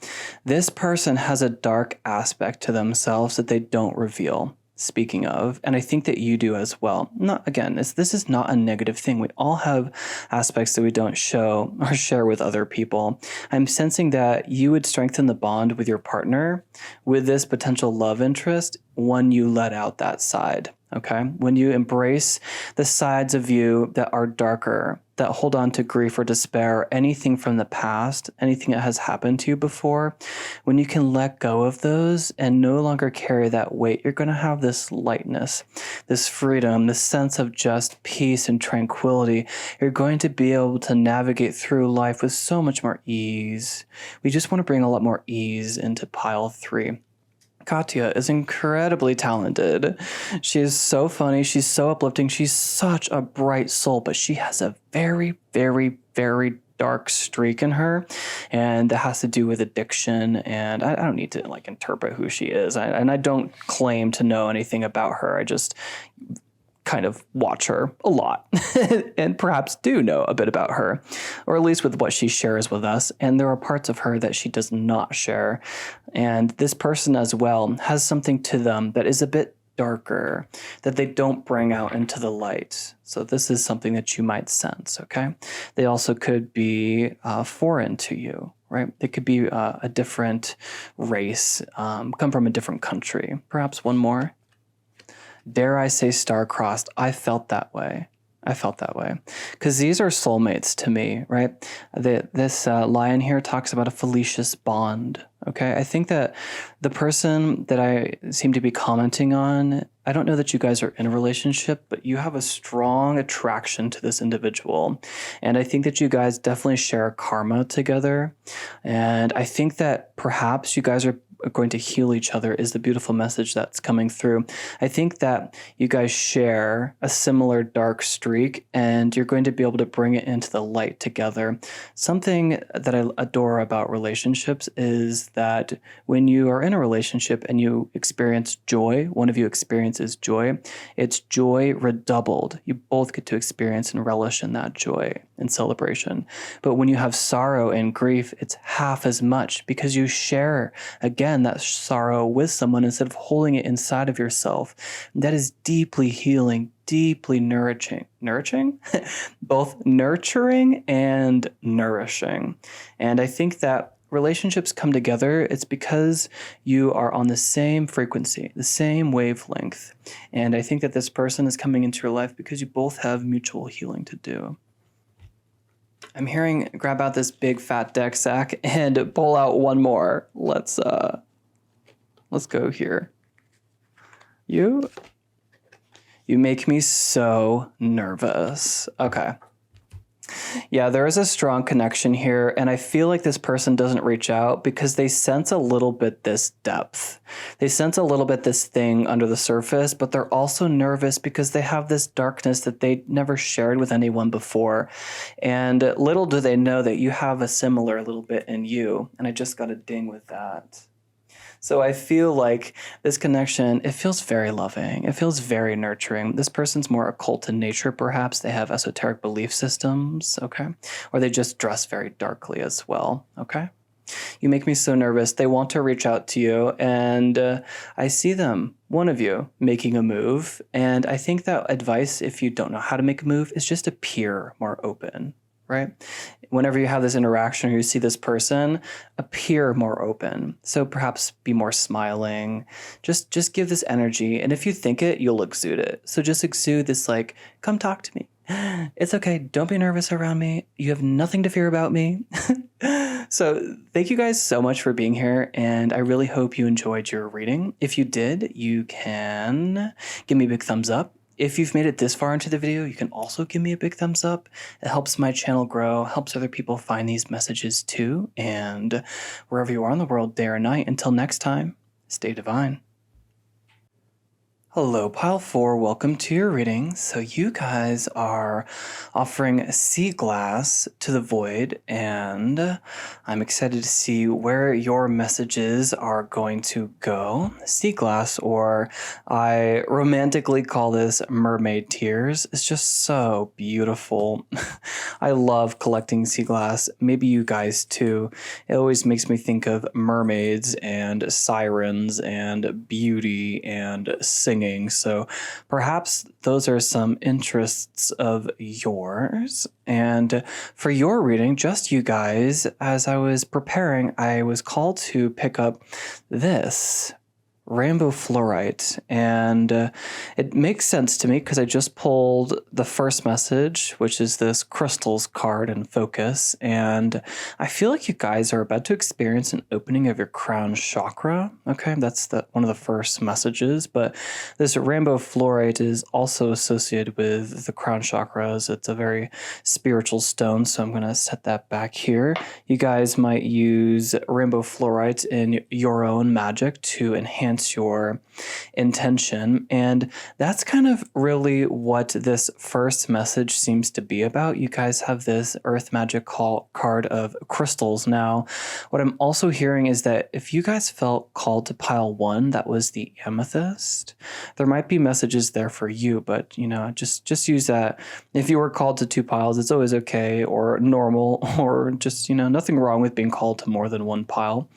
This person has a dark aspect to themselves that they don't reveal. Speaking of, and I think that you do as well. This is not a negative thing. We all have aspects that we don't show or share with other people. I'm sensing that you would strengthen the bond with your partner with this potential love interest when you let out that side. Okay. When you embrace the sides of you that are darker, that hold on to grief or despair, anything from the past, anything that has happened to you before, when you can let go of those and no longer carry that weight, you're going to have this lightness, this freedom, this sense of just peace and tranquility. You're going to be able to navigate through life with so much more ease. We just want to bring a lot more ease into pile 3. Katya is incredibly talented. She is so funny. She's so uplifting. She's such a bright soul, but she has a very, very, very dark streak in her, and that has to do with addiction. And I don't need to interpret who she is. I don't claim to know anything about her. I just kind of watch her a lot and perhaps do know a bit about her, or at least with what she shares with us. And there are parts of her that she does not share. And this person as well has something to them that is a bit darker, that they don't bring out into the light. So this is something that you might sense, okay? They also could be foreign to you, right? They could be a different race, come from a different country. Perhaps one more. Dare I say star-crossed? I felt that way. Because these are soulmates to me, right? This lion here talks about a fallacious bond, okay? I think that the person that I seem to be commenting on, I don't know that you guys are in a relationship, but you have a strong attraction to this individual. And I think that you guys definitely share karma together. And I think that perhaps you guys are going to heal each other is the beautiful message that's coming through. I think that you guys share a similar dark streak and you're going to be able to bring it into the light together. Something that I adore about relationships is that when you are in a relationship and you experience joy, one of you experiences joy, it's joy redoubled. You both get to experience and relish in that joy. in celebration. But when you have sorrow and grief, it's half as much because you share, again, that sorrow with someone instead of holding it inside of yourself. That is deeply healing, deeply nourishing, both nurturing and nourishing. And I think that relationships come together, it's because you are on the same frequency, the same wavelength. And I think that this person is coming into your life because you both have mutual healing to do. I'm hearing grab out this big fat deck, Zac, and pull out one more. Let's go here. You make me so nervous. Okay. Yeah, there is a strong connection here, and I feel like this person doesn't reach out because they sense a little bit this depth. They sense a little bit this thing under the surface, but they're also nervous because they have this darkness that they never shared with anyone before. And little do they know that you have a similar little bit in you, and I just got a ding with that. So I feel like this connection, it feels very loving. It feels very nurturing. This person's more occult in nature, perhaps. They have esoteric belief systems, okay? Or they just dress very darkly as well, okay? You make me so nervous. They want to reach out to you, and I see them, one of you, making a move. And I think that advice, if you don't know how to make a move, is just appear more open, right? Whenever you have this interaction or you see this person, appear more open. So perhaps be more smiling. Just give this energy. And if you think it, you'll exude it. So just exude this like, come talk to me. It's okay. Don't be nervous around me. You have nothing to fear about me. So thank you guys so much for being here. And I really hope you enjoyed your reading. If you did, you can give me a big thumbs up. If you've made it this far into the video, you can also give me a big thumbs up. It helps my channel grow, helps other people find these messages too. And wherever you are in the world, day or night, until next time, stay divine. Hello, Pile 4. Welcome to your reading. So you guys are offering sea glass to the void, and I'm excited to see where your messages are going to go. Sea glass, or I romantically call this mermaid tears, is just so beautiful. I love collecting sea glass. Maybe you guys too. It always makes me think of mermaids and sirens and beauty and singing. So perhaps those are some interests of yours. And for your reading, just you guys, as I was preparing, I was called to pick up this rainbow fluorite, and it makes sense to me because I just pulled the first message, which is this crystals card and focus, and I feel like you guys are about to experience an opening of your crown chakra. Okay, that's one of the first messages, but this rainbow fluorite is also associated with the crown chakras. It's a very spiritual stone, so I'm going to set that back here. You guys might use rainbow fluorite in your own magic to enhance your intention, and that's kind of really what this first message seems to be about. You guys have this earth magic card of crystals. Now, what I'm also hearing is that if you guys felt called to pile 1, that was the amethyst, there might be messages there for you, but just use that. If you were called to 2 piles, it's always okay or normal, or just nothing wrong with being called to more than 1 pile.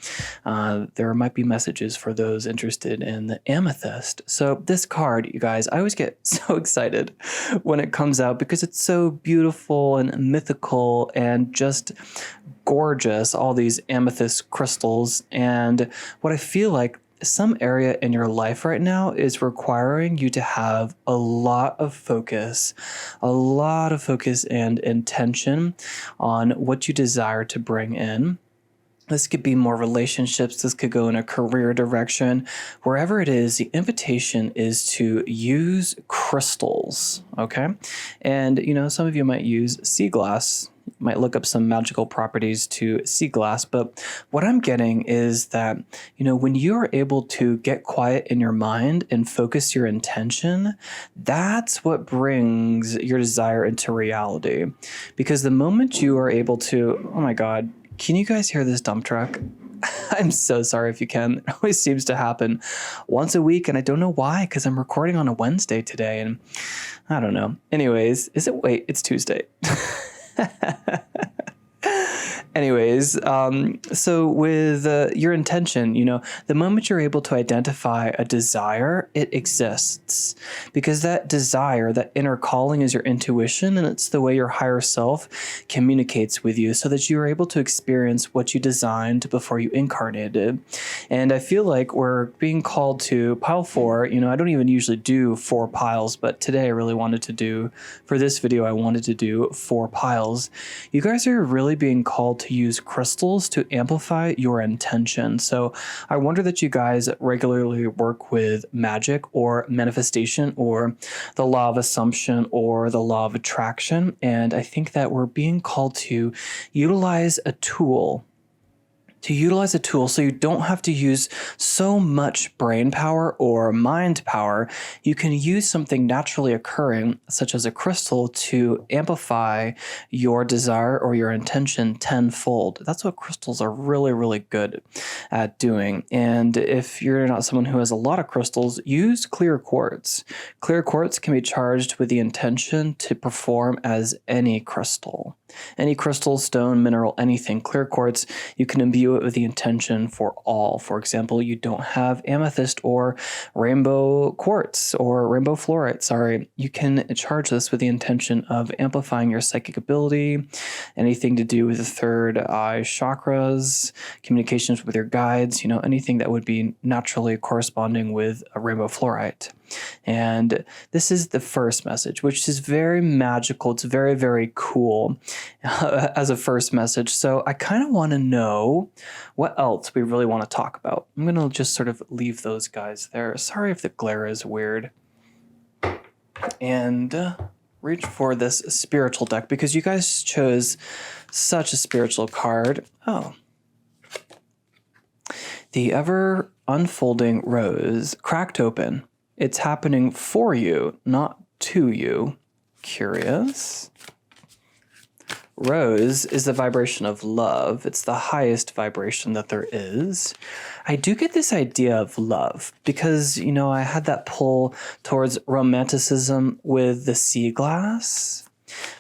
There might be messages for those interested in the amethyst. So this card, you guys, I always get so excited when it comes out because it's so beautiful and mythical and just gorgeous, all these amethyst crystals. And what I feel like some area in your life right now is requiring you to have a lot of focus and intention on what you desire to bring in. This could be more relationships. This could go in a career direction. Wherever it is, the invitation is to use crystals, okay? And, some of you might use sea glass. You might look up some magical properties to sea glass. But what I'm getting is that, when you are able to get quiet in your mind and focus your intention, that's what brings your desire into reality. Because the moment you are able to, oh my God, can you guys hear this dump truck? I'm so sorry if you can. It always seems to happen once a week, and I don't know why, because I'm recording on a Wednesday today, and I don't know. Anyways, it's Tuesday. Anyways, so with your intention, the moment you're able to identify a desire, it exists. Because that desire, that inner calling is your intuition, and it's the way your higher self communicates with you so that you are able to experience what you designed before you incarnated. And I feel like we're being called to pile 4. I don't even usually do 4 piles, but today I really wanted to do, for this video, I wanted to do 4 piles. You guys are really being called to use crystals to amplify your intention. So I wonder that you guys regularly work with magic or manifestation or the law of assumption or the law of attraction. And I think that we're being called to utilize a tool so you don't have to use so much brain power or mind power. You can use something naturally occurring, such as a crystal, to amplify your desire or your intention tenfold. That's what crystals are really, really good at doing. And if you're not someone who has a lot of crystals, use clear quartz. Clear quartz can be charged with the intention to perform as any crystal. Any crystal, stone, mineral, anything. Clear quartz, you can imbue it with the intention for all. For example, you don't have amethyst or rainbow quartz or rainbow fluorite, you can charge this with the intention of amplifying your psychic ability, anything to do with the third eye chakras, communications with your guides, anything that would be naturally corresponding with a rainbow fluorite. And this is the first message, which is very magical. It's very, very cool as a first message. So I kind of want to know what else we really want to talk about. I'm going to just sort of leave those guys there. Sorry if the glare is weird. And reach for this spiritual deck because you guys chose such a spiritual card. Oh. The ever unfolding rose cracked open. It's happening for you, not to you. Curious. Rose is the vibration of love. It's the highest vibration that there is. I do get this idea of love because, I had that pull towards romanticism with the sea glass.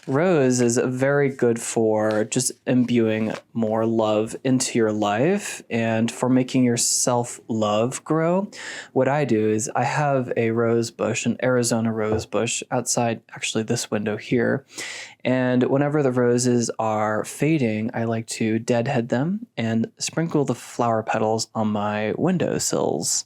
Rose is very good for just imbuing more love into your life and for making your self-love grow. What I do is I have a rose bush, an Arizona rose bush outside actually this window here. And whenever the roses are fading, I like to deadhead them and sprinkle the flower petals on my windowsills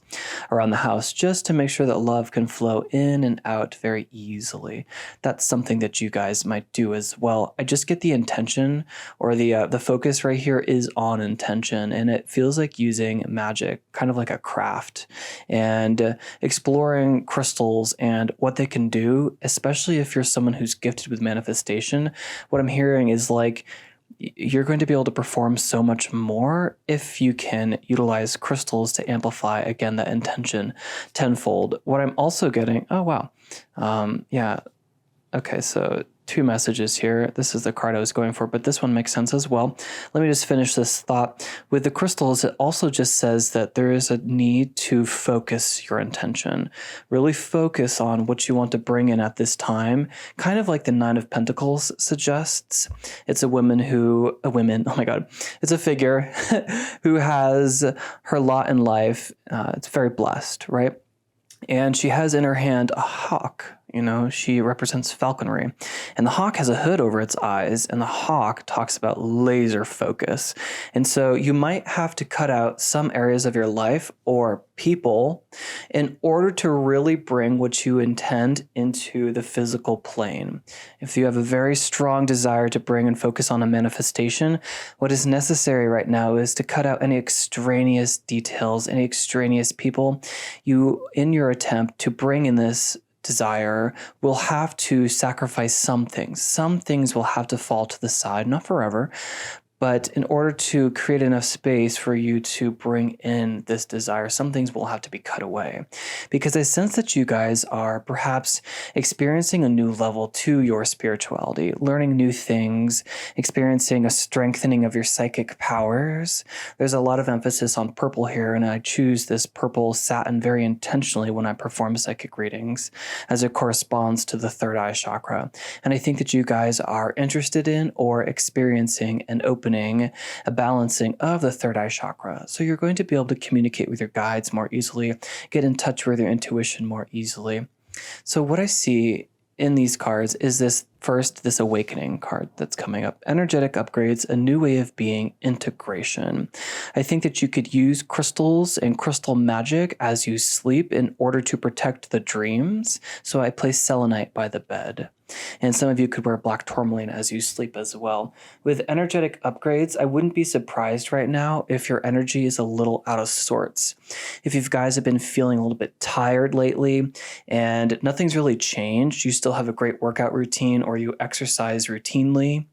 around the house just to make sure that love can flow in and out very easily. That's something that you guys might do as well. I just get the intention, or the focus right here is on intention, and it feels like using magic, kind of like a craft, and exploring crystals and what they can do, especially if you're someone who's gifted with manifestation. What I'm hearing is like you're going to be able to perform so much more if you can utilize crystals to amplify, again, that intention tenfold. What I'm also getting, oh wow, yeah, okay, so 2 messages here. This is the card I was going for, but this one makes sense as well. Let me just finish this thought. With the crystals, it also just says that there is a need to focus your intention. Really focus on what you want to bring in at this time, kind of like the 9 of Pentacles suggests. It's a woman, oh my God, it's a figure who has her lot in life. It's very blessed, right? And she has in her hand a hawk. She represents falconry. And the hawk has a hood over its eyes, and the hawk talks about laser focus. And so you might have to cut out some areas of your life or people in order to really bring what you intend into the physical plane. If you have a very strong desire to bring and focus on a manifestation, what is necessary right now is to cut out any extraneous details, any extraneous people. You, in your attempt to bring in this desire, will have to sacrifice some things. Some things will have to fall to the side, not forever, But in order to create enough space for you to bring in this desire, some things will have to be cut away. Because I sense that you guys are perhaps experiencing a new level to your spirituality, learning new things, experiencing a strengthening of your psychic powers. There's a lot of emphasis on purple here, and I choose this purple satin very intentionally when I perform psychic readings, as it corresponds to the third eye chakra. And I think that you guys are interested in or experiencing an opening, a balancing of the third eye chakra. So you're going to be able to communicate with your guides more easily, get in touch with your intuition more easily. So what I see in these cards is this awakening card that's coming up. Energetic upgrades, a new way of being, integration. I think that you could use crystals and crystal magic as you sleep in order to protect the dreams. So I place selenite by the bed. And some of you could wear black tourmaline as you sleep as well. With energetic upgrades, I wouldn't be surprised right now if your energy is a little out of sorts. If you guys have been feeling a little bit tired lately and nothing's really changed, you still have a great workout routine or you exercise routinely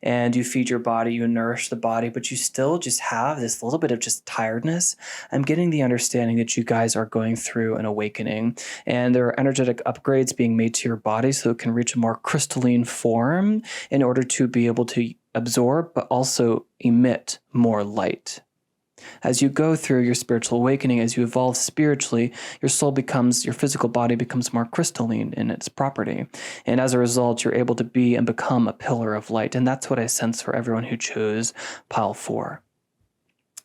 and you feed your body, you nourish the body, but you still just have this little bit of just tiredness, I'm getting the understanding that you guys are going through an awakening and there are energetic upgrades being made to your body so it can reach a more crystalline form in order to be able to absorb but also emit more light. As you go through your spiritual awakening, as you evolve spiritually, your physical body becomes more crystalline in its property. And as a result, you're able to be and become a pillar of light. And that's what I sense for everyone who chose pile 4.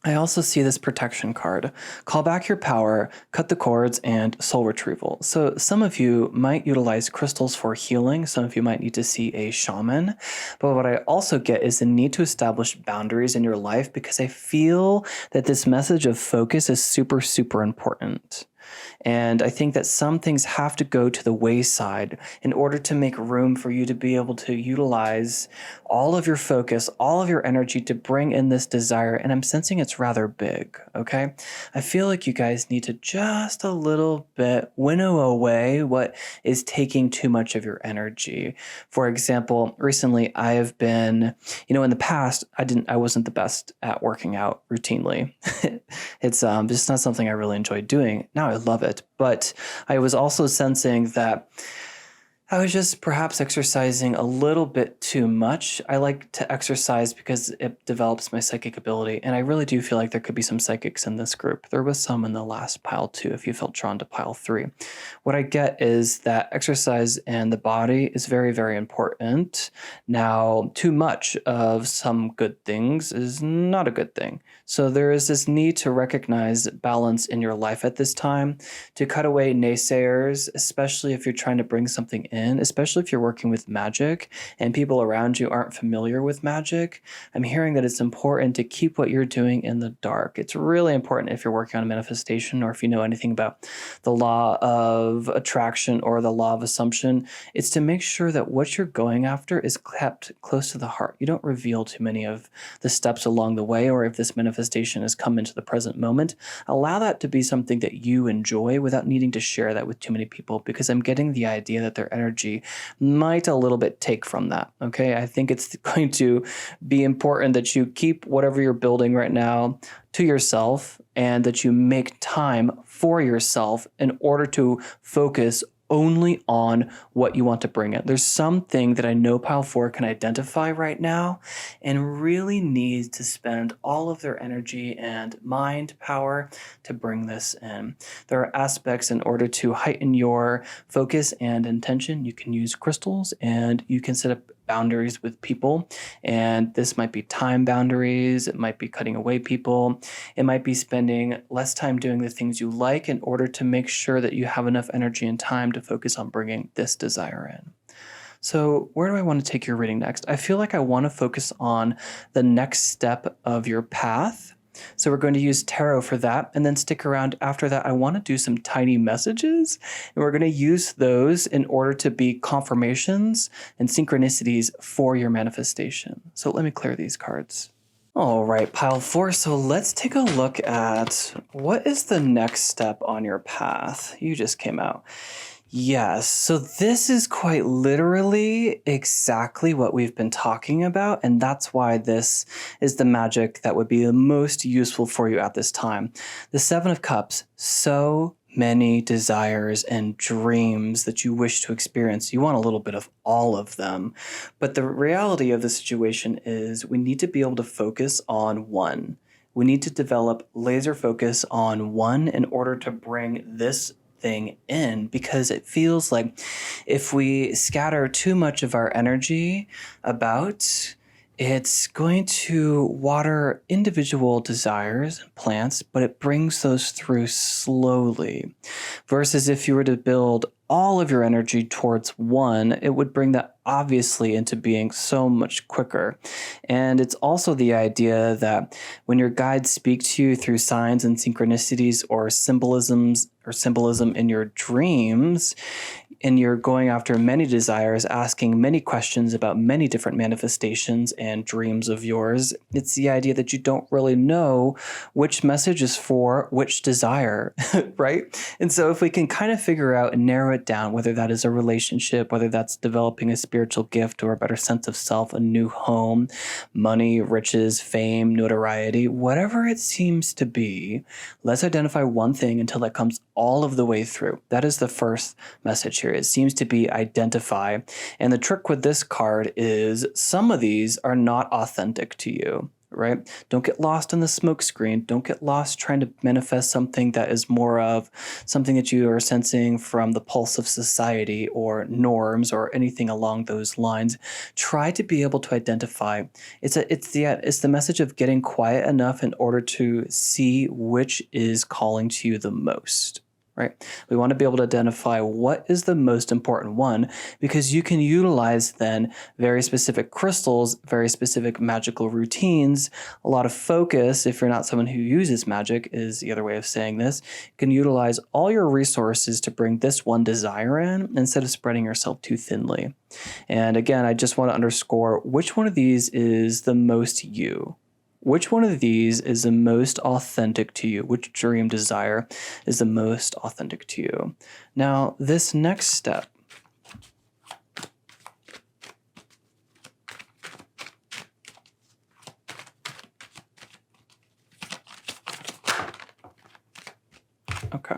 I also see this protection card. Call back your power, cut the cords, and soul retrieval. So some of you might utilize crystals for healing. Some of you might need to see a shaman. But what I also get is the need to establish boundaries in your life because I feel that this message of focus is super, super important. And I think that some things have to go to the wayside in order to make room for you to be able to utilize all of your focus, all of your energy to bring in this desire. And I'm sensing it's rather big, okay? I feel like you guys need to just a little bit winnow away what is taking too much of your energy. For example, recently I have been, in the past, I wasn't the best at working out routinely. It's just not something I really enjoyed doing. Now I love it. But I was also sensing that I was just perhaps exercising a little bit too much. I like to exercise because it develops my psychic ability, and I really do feel like there could be some psychics in this group. There was some in the last pile too, if you felt drawn to pile 3. What I get is that exercise and the body is very, very important. Now, too much of some good things is not a good thing. So there is this need to recognize balance in your life at this time, to cut away naysayers, especially if you're trying to bring something in, especially if you're working with magic and people around you aren't familiar with magic. I'm hearing that it's important to keep what you're doing in the dark. It's really important if you're working on manifestation or if you know anything about the law of attraction or the law of assumption. It's to make sure that what you're going after is kept close to the heart. You don't reveal too many of the steps along the way, or if this manifestation has come into the present moment, allow that to be something that you enjoy without needing to share that with too many people, because I'm getting the idea that their energy might a little bit take from that. Okay, I think it's going to be important that you keep whatever you're building right now to yourself and that you make time for yourself in order to focus only on what you want to bring in. There's something that I know pile 4 can identify right now and really needs to spend all of their energy and mind power to bring this in. There are aspects in order to heighten your focus and intention. You can use crystals and you can set up boundaries with people, and this might be time boundaries, it might be cutting away people, it might be spending less time doing the things you like in order to make sure that you have enough energy and time to focus on bringing this desire in. So where do I want to take your reading next? I feel like I want to focus on the next step of your path. So we're going to use tarot for that, and then stick around after that. I want to do some tiny messages, and we're going to use those in order to be confirmations and synchronicities for your manifestation. So let me clear these cards. All right, pile 4. So let's take a look at what is the next step on your path. You just came out. Yes, so this is quite literally exactly what we've been talking about, and that's why this is the magic that would be the most useful for you at this time. The Seven of Cups, so many desires and dreams that you wish to experience. You want a little bit of all of them. But the reality of the situation is we need to be able to focus on one. We need to develop laser focus on one in order to bring this thing in, because it feels like if we scatter too much of our energy about, it's going to water individual desires and plants, but it brings those through slowly. Versus if you were to build all of your energy towards one, it would bring that obviously into being so much quicker. And it's also the idea that when your guides speak to you through signs and synchronicities or symbolism in your dreams, and you're going after many desires, asking many questions about many different manifestations and dreams of yours, it's the idea that you don't really know which message is for which desire, right? And so if we can kind of figure out and narrow it down, whether that is a relationship, whether that's developing a spiritual gift or a better sense of self, a new home, money, riches, fame, notoriety, whatever it seems to be, let's identify one thing until that comes all of the way through. That is the first message here. It seems to be identify. And the trick with this card is some of these are not authentic to you, right? Don't get lost in the smoke screen. Don't get lost trying to manifest something that is more of something that you are sensing from the pulse of society or norms or anything along those lines. Try to be able to identify. It's the message of getting quiet enough in order to see which is calling to you the most. Right? We want to be able to identify what is the most important one, because you can utilize then very specific crystals, very specific magical routines, a lot of focus. If you're not someone who uses magic, is the other way of saying this. You can utilize all your resources to bring this one desire in instead of spreading yourself too thinly. And again, I just want to underscore which one of these is the most you. Which one of these is the most authentic to you? Which dream desire is the most authentic to you? Now, this next step, okay.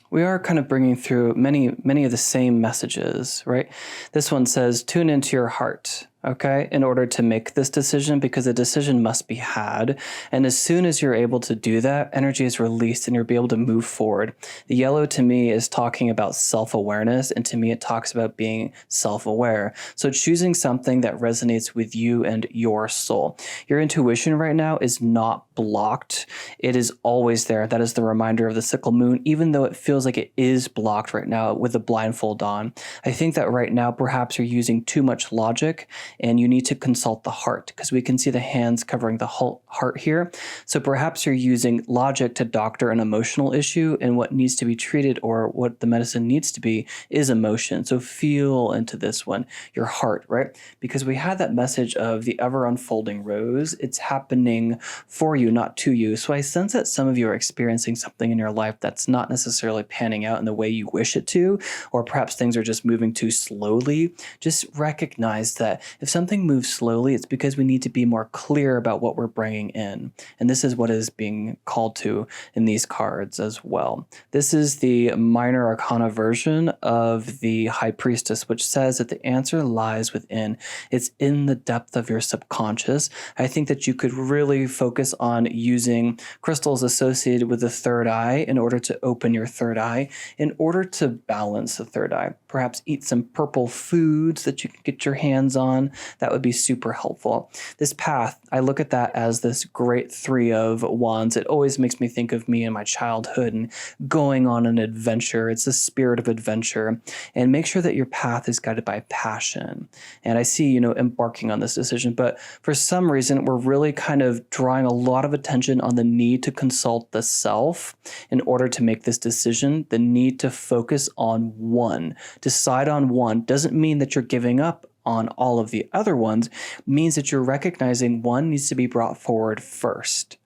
We are kind of bringing through many of the same messages, right? This one says, tune into your heart, okay, in order to make this decision, because a decision must be had. And as soon as you're able to do that, energy is released and you'll be able to move forward. The yellow to me is talking about self-awareness, and to me it talks about being self-aware. So choosing something that resonates with you and your soul. Your intuition right now is not blocked. It is always there. That is the reminder of the sickle moon, even though it feels like it is blocked right now with the blindfold on. I think that right now perhaps you're using too much logic and you need to consult the heart, because we can see the hands covering the whole heart here. So perhaps you're using logic to doctor an emotional issue, and what needs to be treated or what the medicine needs to be is emotion. So feel into this one, your heart, right? Because we had that message of the ever unfolding rose. It's happening for you, not to you. So I sense that some of you are experiencing something in your life that's not necessarily panning out in the way you wish it to, or perhaps things are just moving too slowly. Just recognize that if something moves slowly, it's because we need to be more clear about what we're bringing in. And this is what is being called to in these cards as well. This is the minor arcana version of the High Priestess, which says that the answer lies within. It's in the depth of your subconscious. I think that you could really focus on using crystals associated with the third eye in order to open your third eye, in order to balance the third eye. Perhaps eat some purple foods that you can get your hands on. That would be super helpful. This path, I look at that as this great three of wands. It always makes me think of me in my childhood and going on an adventure. It's the spirit of adventure. And make sure that your path is guided by passion. And I see, embarking on this decision, but for some reason, we're really kind of drawing a lot of attention on the need to consult the self in order to make this decision, the need to focus on one. Decide on one doesn't mean that you're giving up on all of the other ones. It means that you're recognizing one needs to be brought forward first.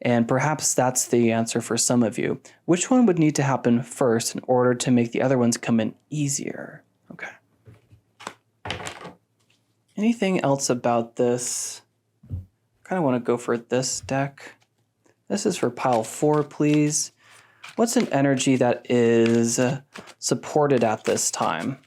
And perhaps that's the answer for some of you. Which one would need to happen first in order to make the other ones come in easier? Okay. Anything else about this? Kind of want to go for this deck. This is for pile 4, please. What's an energy that is supported at this time?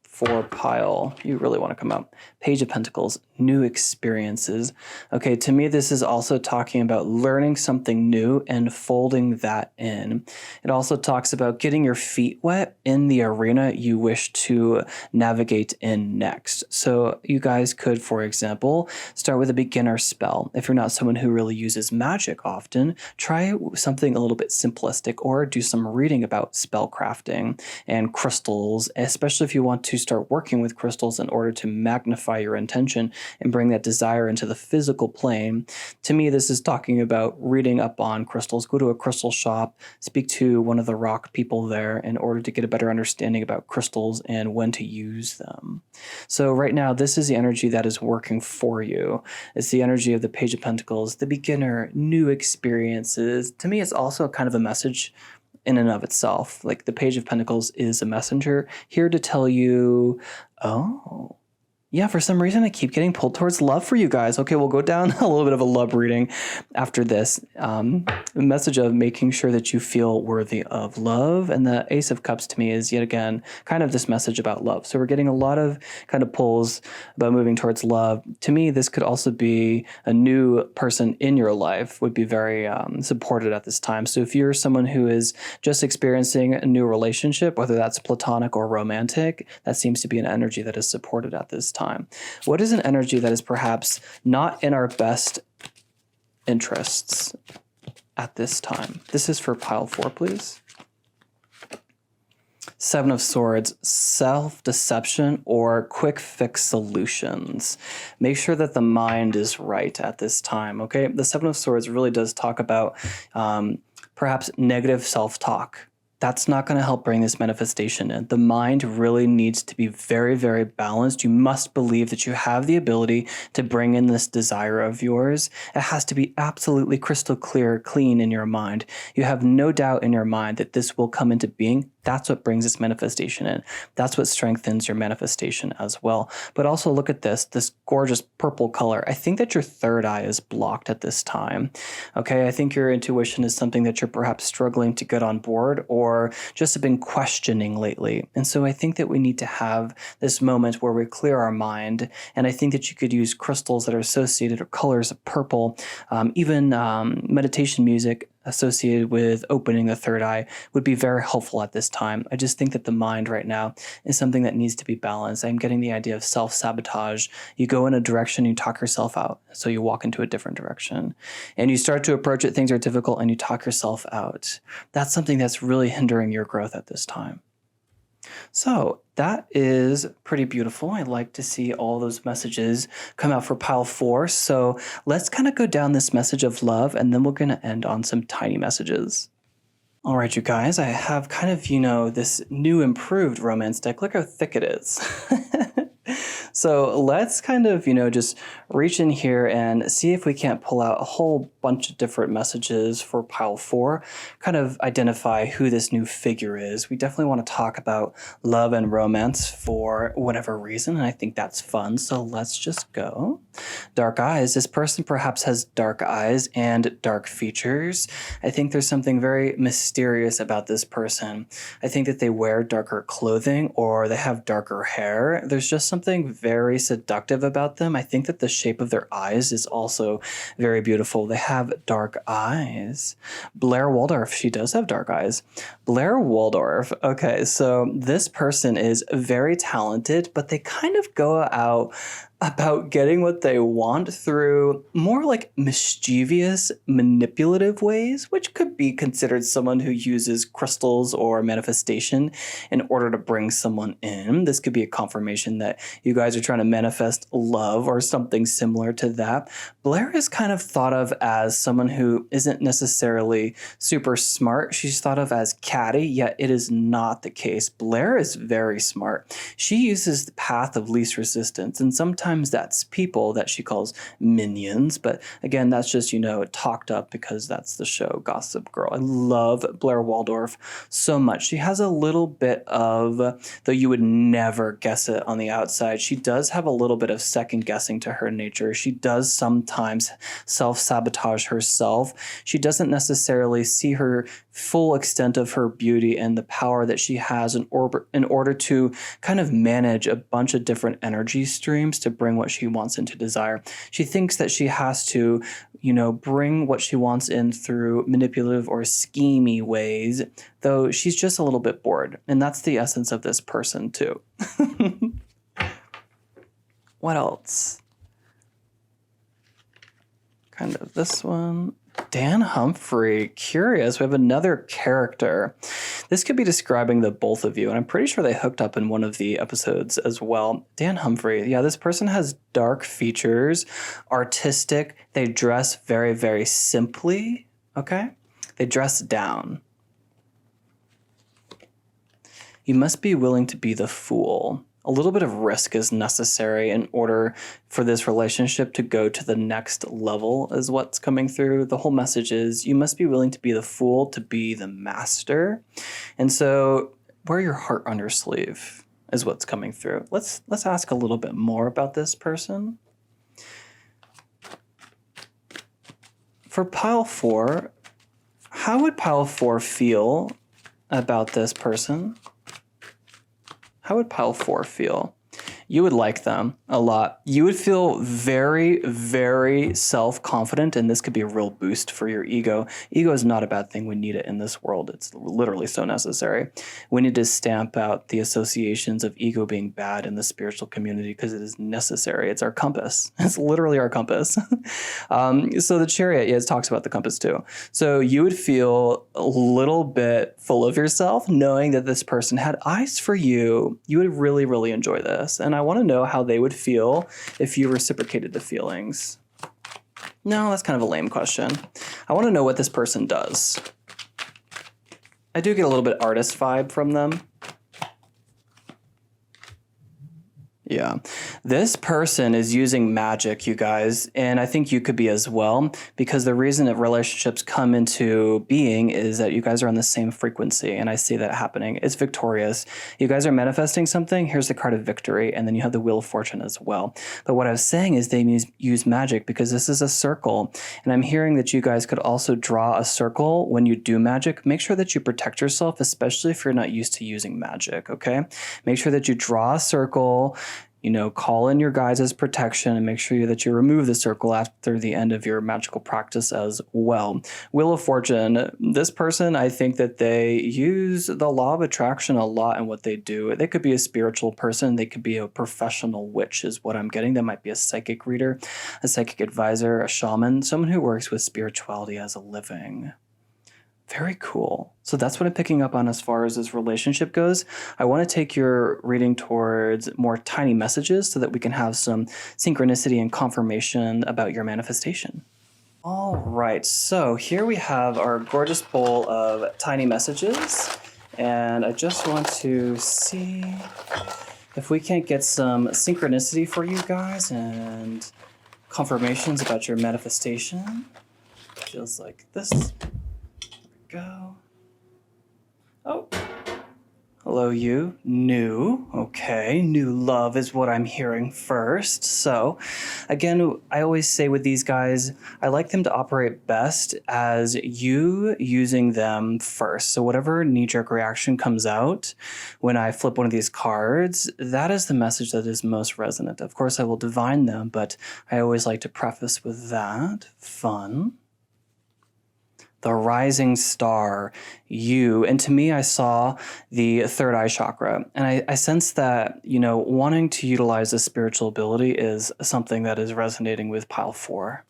For pile, you really want to come out. Page of Pentacles, new experiences. Okay, to me, this is also talking about learning something new and folding that in. It also talks about getting your feet wet in the arena you wish to navigate in next. So you guys could, for example, start with a beginner spell. If you're not someone who really uses magic often, try something a little bit simplistic or do some reading about spell crafting and crystals, especially if you want to start working with crystals in order to magnify your intention and bring that desire into the physical plane. To me, this is talking about reading up on crystals. Go to a crystal shop, speak to one of the rock people there in order to get a better understanding about crystals and when to use them. So right now, this is the energy that is working for you. It's the energy of the Page of Pentacles, the beginner, new experiences. To me, it's also kind of a message in and of itself. Like the Page of Pentacles is a messenger here to tell you, oh, yeah, for some reason I keep getting pulled towards love for you guys. Okay, we'll go down a little bit of a love reading after this. A message of making sure that you feel worthy of love. And the Ace of Cups to me is yet again kind of this message about love. So we're getting a lot of kind of pulls about moving towards love. To me, this could also be a new person in your life would be very supported at this time. So if you're someone who is just experiencing a new relationship, whether that's platonic or romantic, that seems to be an energy that is supported at this time. What is an energy that is perhaps not in our best interests at this time? This is for pile 4, please. 7 of Swords, self-deception or quick fix solutions. Make sure that the mind is right at this time, okay? The 7 of Swords really does talk about perhaps negative self-talk. That's not going to help bring this manifestation in. The mind really needs to be very, very balanced. You must believe that you have the ability to bring in this desire of yours. It has to be absolutely crystal clear, clean in your mind. You have no doubt in your mind that this will come into being. That's what brings this manifestation in. That's what strengthens your manifestation as well. But also look at this gorgeous purple color. I think that your third eye is blocked at this time. Okay, I think your intuition is something that you're perhaps struggling to get on board or just have been questioning lately. And so I think that we need to have this moment where we clear our mind. And I think that you could use crystals that are associated or colors of purple, even meditation music associated with opening the third eye would be very helpful at this time. I just think that the mind right now is something that needs to be balanced. I'm getting the idea of self-sabotage. You go in a direction, you talk yourself out. So you walk into a different direction and you start to approach it. Things are difficult and you talk yourself out. That's something that's really hindering your growth at this time. So that is pretty beautiful. I like to see all those messages come out for pile 4. So let's kind of go down this message of love and then we're going to end on some tiny messages. All right, you guys, I have kind of, this new improved romance deck. Look how thick it is. So let's kind of, just reach in here and see if we can't pull out a whole bunch of different messages for pile 4, kind of identify who this new figure is. We definitely want to talk about love and romance for whatever reason, and I think that's fun. So let's just go. Dark eyes. This person perhaps has dark eyes and dark features. I think there's something very mysterious about this person. I think that they wear darker clothing or they have darker hair. There's just something very seductive about them. I think that the shape of their eyes is also very beautiful. They have dark eyes. Blair Waldorf, she does have dark eyes. Blair Waldorf, okay, so this person is very talented, but they kind of go out about getting what they want through more like mischievous, manipulative ways, which could be considered someone who uses crystals or manifestation in order to bring someone in. This could be a confirmation that you guys are trying to manifest love or something similar to that. Blair is kind of thought of as someone who isn't necessarily super smart. She's thought of as catty, yet it is not the case. Blair is very smart. She uses the path of least resistance, and sometimes Sometimes that's people that she calls minions, but again, that's just, talked up because that's the show Gossip Girl. I love Blair Waldorf so much. She has a little bit of, though you would never guess it on the outside, she does have a little bit of second guessing to her nature. She does sometimes self-sabotage herself. She doesn't necessarily see her full extent of her beauty and the power that she has in order to kind of manage a bunch of different energy streams to bring what she wants into desire. She thinks that she has to, bring what she wants in through manipulative or schemy ways, though she's just a little bit bored. And that's the essence of this person too. What else? Kind of this one. Dan Humphrey, curious. We have another character. This could be describing the both of you, and I'm pretty sure they hooked up in one of the episodes as well. Dan Humphrey, yeah, this person has dark features, artistic. They dress very, very simply, okay? They dress down. You must be willing to be the fool. A little bit of risk is necessary in order for this relationship to go to the next level is what's coming through. The whole message is you must be willing to be the fool to be the master. And so wear your heart on your sleeve is what's coming through. Let's ask a little bit more about this person. For pile 4, how would pile 4 feel about this person? How would pile 4 feel? You would like them a lot. You would feel very, very self-confident, and this could be a real boost for your ego. Ego is not a bad thing. We need it in this world. It's literally so necessary. We need to stamp out the associations of ego being bad in the spiritual community because it is necessary. It's our compass. It's literally our compass. So the chariot, it talks about the compass too. So you would feel a little bit full of yourself knowing that this person had eyes for you. You would really, really enjoy this. And I want to know how they would feel if you reciprocated the feelings. No, that's kind of a lame question. I want to know what this person does. I do get a little bit artist vibe from them. Yeah, this person is using magic, you guys, and I think you could be as well, because the reason that relationships come into being is that you guys are on the same frequency, and I see that happening. It's victorious. You guys are manifesting something. Here's the card of victory, and then you have the Wheel of Fortune as well. But what I was saying is they use magic because this is a circle, and I'm hearing that you guys could also draw a circle when you do magic. Make sure that you protect yourself, especially if you're not used to using magic, okay? Make sure that you draw a circle, call in your guides as protection, and make sure that you remove the circle after the end of your magical practice as well. Wheel of Fortune, this person, I think that they use the law of attraction a lot in what they do. They could be a spiritual person. They could be a professional witch is what I'm getting. They might be a psychic reader, a psychic advisor, a shaman, someone who works with spirituality as a living. Very cool. So that's what I'm picking up on as far as this relationship goes. I want to take your reading towards more tiny messages so that we can have some synchronicity and confirmation about your manifestation. All right, so here we have our gorgeous bowl of tiny messages. And I just want to see if we can't get some synchronicity for you guys and confirmations about your manifestation. Feels like this. Go. Oh, hello you. New. Okay, new love is what I'm hearing first. So again, I always say with these guys, I like them to operate best as you using them first. So whatever knee-jerk reaction comes out when I flip one of these cards, that is the message that is most resonant. Of course, I will divine them, but I always like to preface with that. Fun. The rising star, you. And to me, I saw the third eye chakra. And I sense that, wanting to utilize this spiritual ability is something that is resonating with pile 4.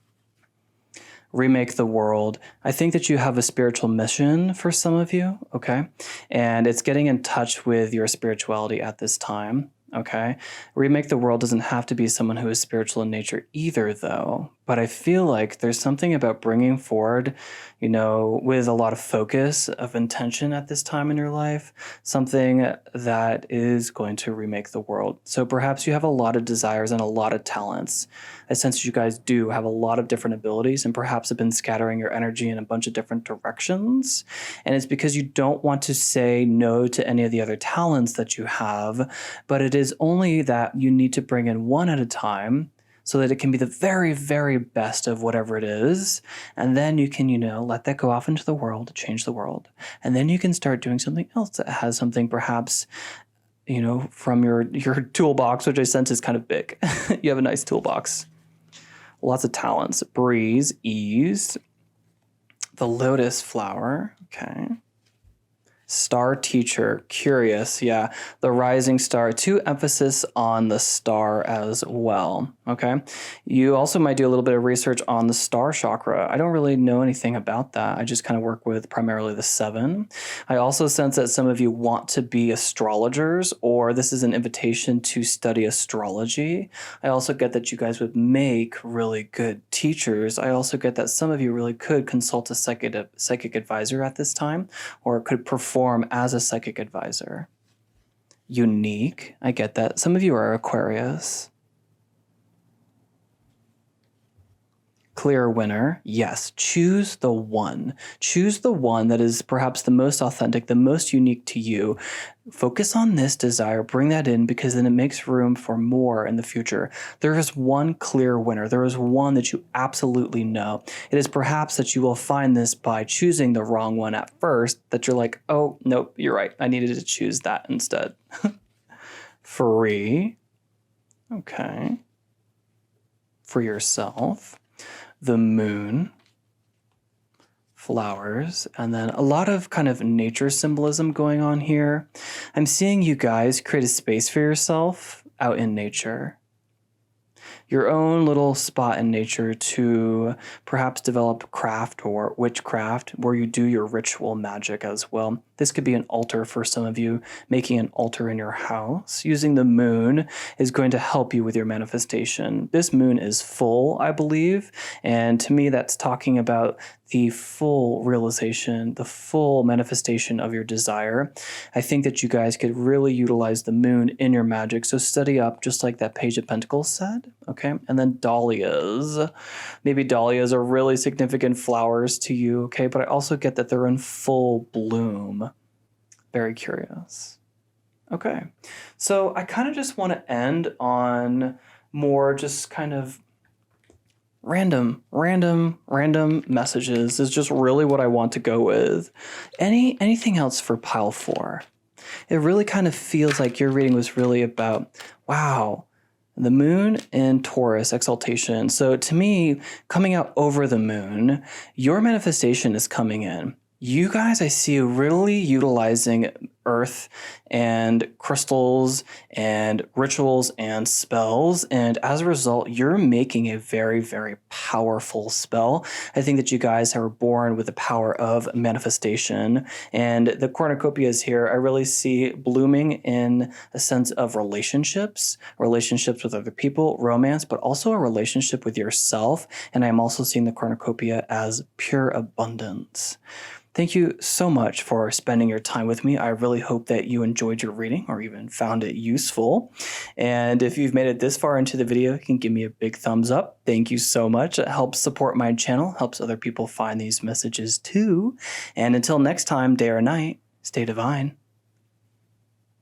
Remake the world. I think that you have a spiritual mission for some of you, okay? And it's getting in touch with your spirituality at this time. Okay. Remake the world doesn't have to be someone who is spiritual in nature either, though. But I feel like there's something about bringing forward, with a lot of focus of intention at this time in your life, something that is going to remake the world. So perhaps you have a lot of desires and a lot of talents. I sense you guys do have a lot of different abilities and perhaps have been scattering your energy in a bunch of different directions. And it's because you don't want to say no to any of the other talents that you have, but it is only that you need to bring in one at a time so that it can be the very, very best of whatever it is. And then you can, let that go off into the world, change the world. And then you can start doing something else that has something perhaps, from your toolbox, which I sense is kind of big. You have a nice toolbox. Lots of talents. Breeze, ease, the lotus flower. Okay. Star teacher, curious, yeah. The rising star, to emphasis on the star as well, okay? You also might do a little bit of research on the star chakra. I don't really know anything about that. I just kind of work with primarily the 7. I also sense that some of you want to be astrologers, or this is an invitation to study astrology. I also get that you guys would make really good teachers. I also get that some of you really could consult a psychic advisor at this time, or could perform as a psychic advisor. Unique, I get that. Some of you are Aquarius. Clear winner, yes. Choose the one. Choose the one that is perhaps the most authentic, the most unique to you. Focus on this desire, bring that in, because then it makes room for more in the future. There is one clear winner. There is one that you absolutely know. It is perhaps that you will find this by choosing the wrong one at first, that you're like, oh, nope, you're right. I needed to choose that instead. Free. Okay. For yourself. The moon, flowers, and then a lot of kind of nature symbolism going on here. I'm seeing you guys create a space for yourself out in nature. Your own little spot in nature to perhaps develop craft or witchcraft where you do your ritual magic as well. This could be an altar for some of you, making an altar in your house. Using the moon is going to help you with your manifestation. This moon is full, I believe, and to me that's talking about the full realization, the full manifestation of your desire. I think that you guys could really utilize the moon in your magic, so study up just like that Page of Pentacles said, okay? And then dahlias. Maybe dahlias are really significant flowers to you, okay? But I also get that they're in full bloom. Very curious. Okay, so I kind of just want to end on more just kind of random messages is just really what I want to go with. Anything else for pile 4? It really kind of feels like your reading was really about, wow, the moon in Taurus, exaltation. So to me, coming out over the moon, your manifestation is coming in. You guys, I see you really utilizing earth and crystals and rituals and spells. And as a result, you're making a very, very powerful spell. I think that you guys are born with the power of manifestation. And the cornucopias here, I really see blooming in a sense of relationships with other people, romance, but also a relationship with yourself. And I'm also seeing the cornucopia as pure abundance. Thank you so much for spending your time with me. I really hope that you enjoyed your reading or even found it useful. And if you've made it this far into the video, you can give me a big thumbs up. Thank you so much. It helps support my channel, helps other people find these messages too. And until next time, day or night, stay divine.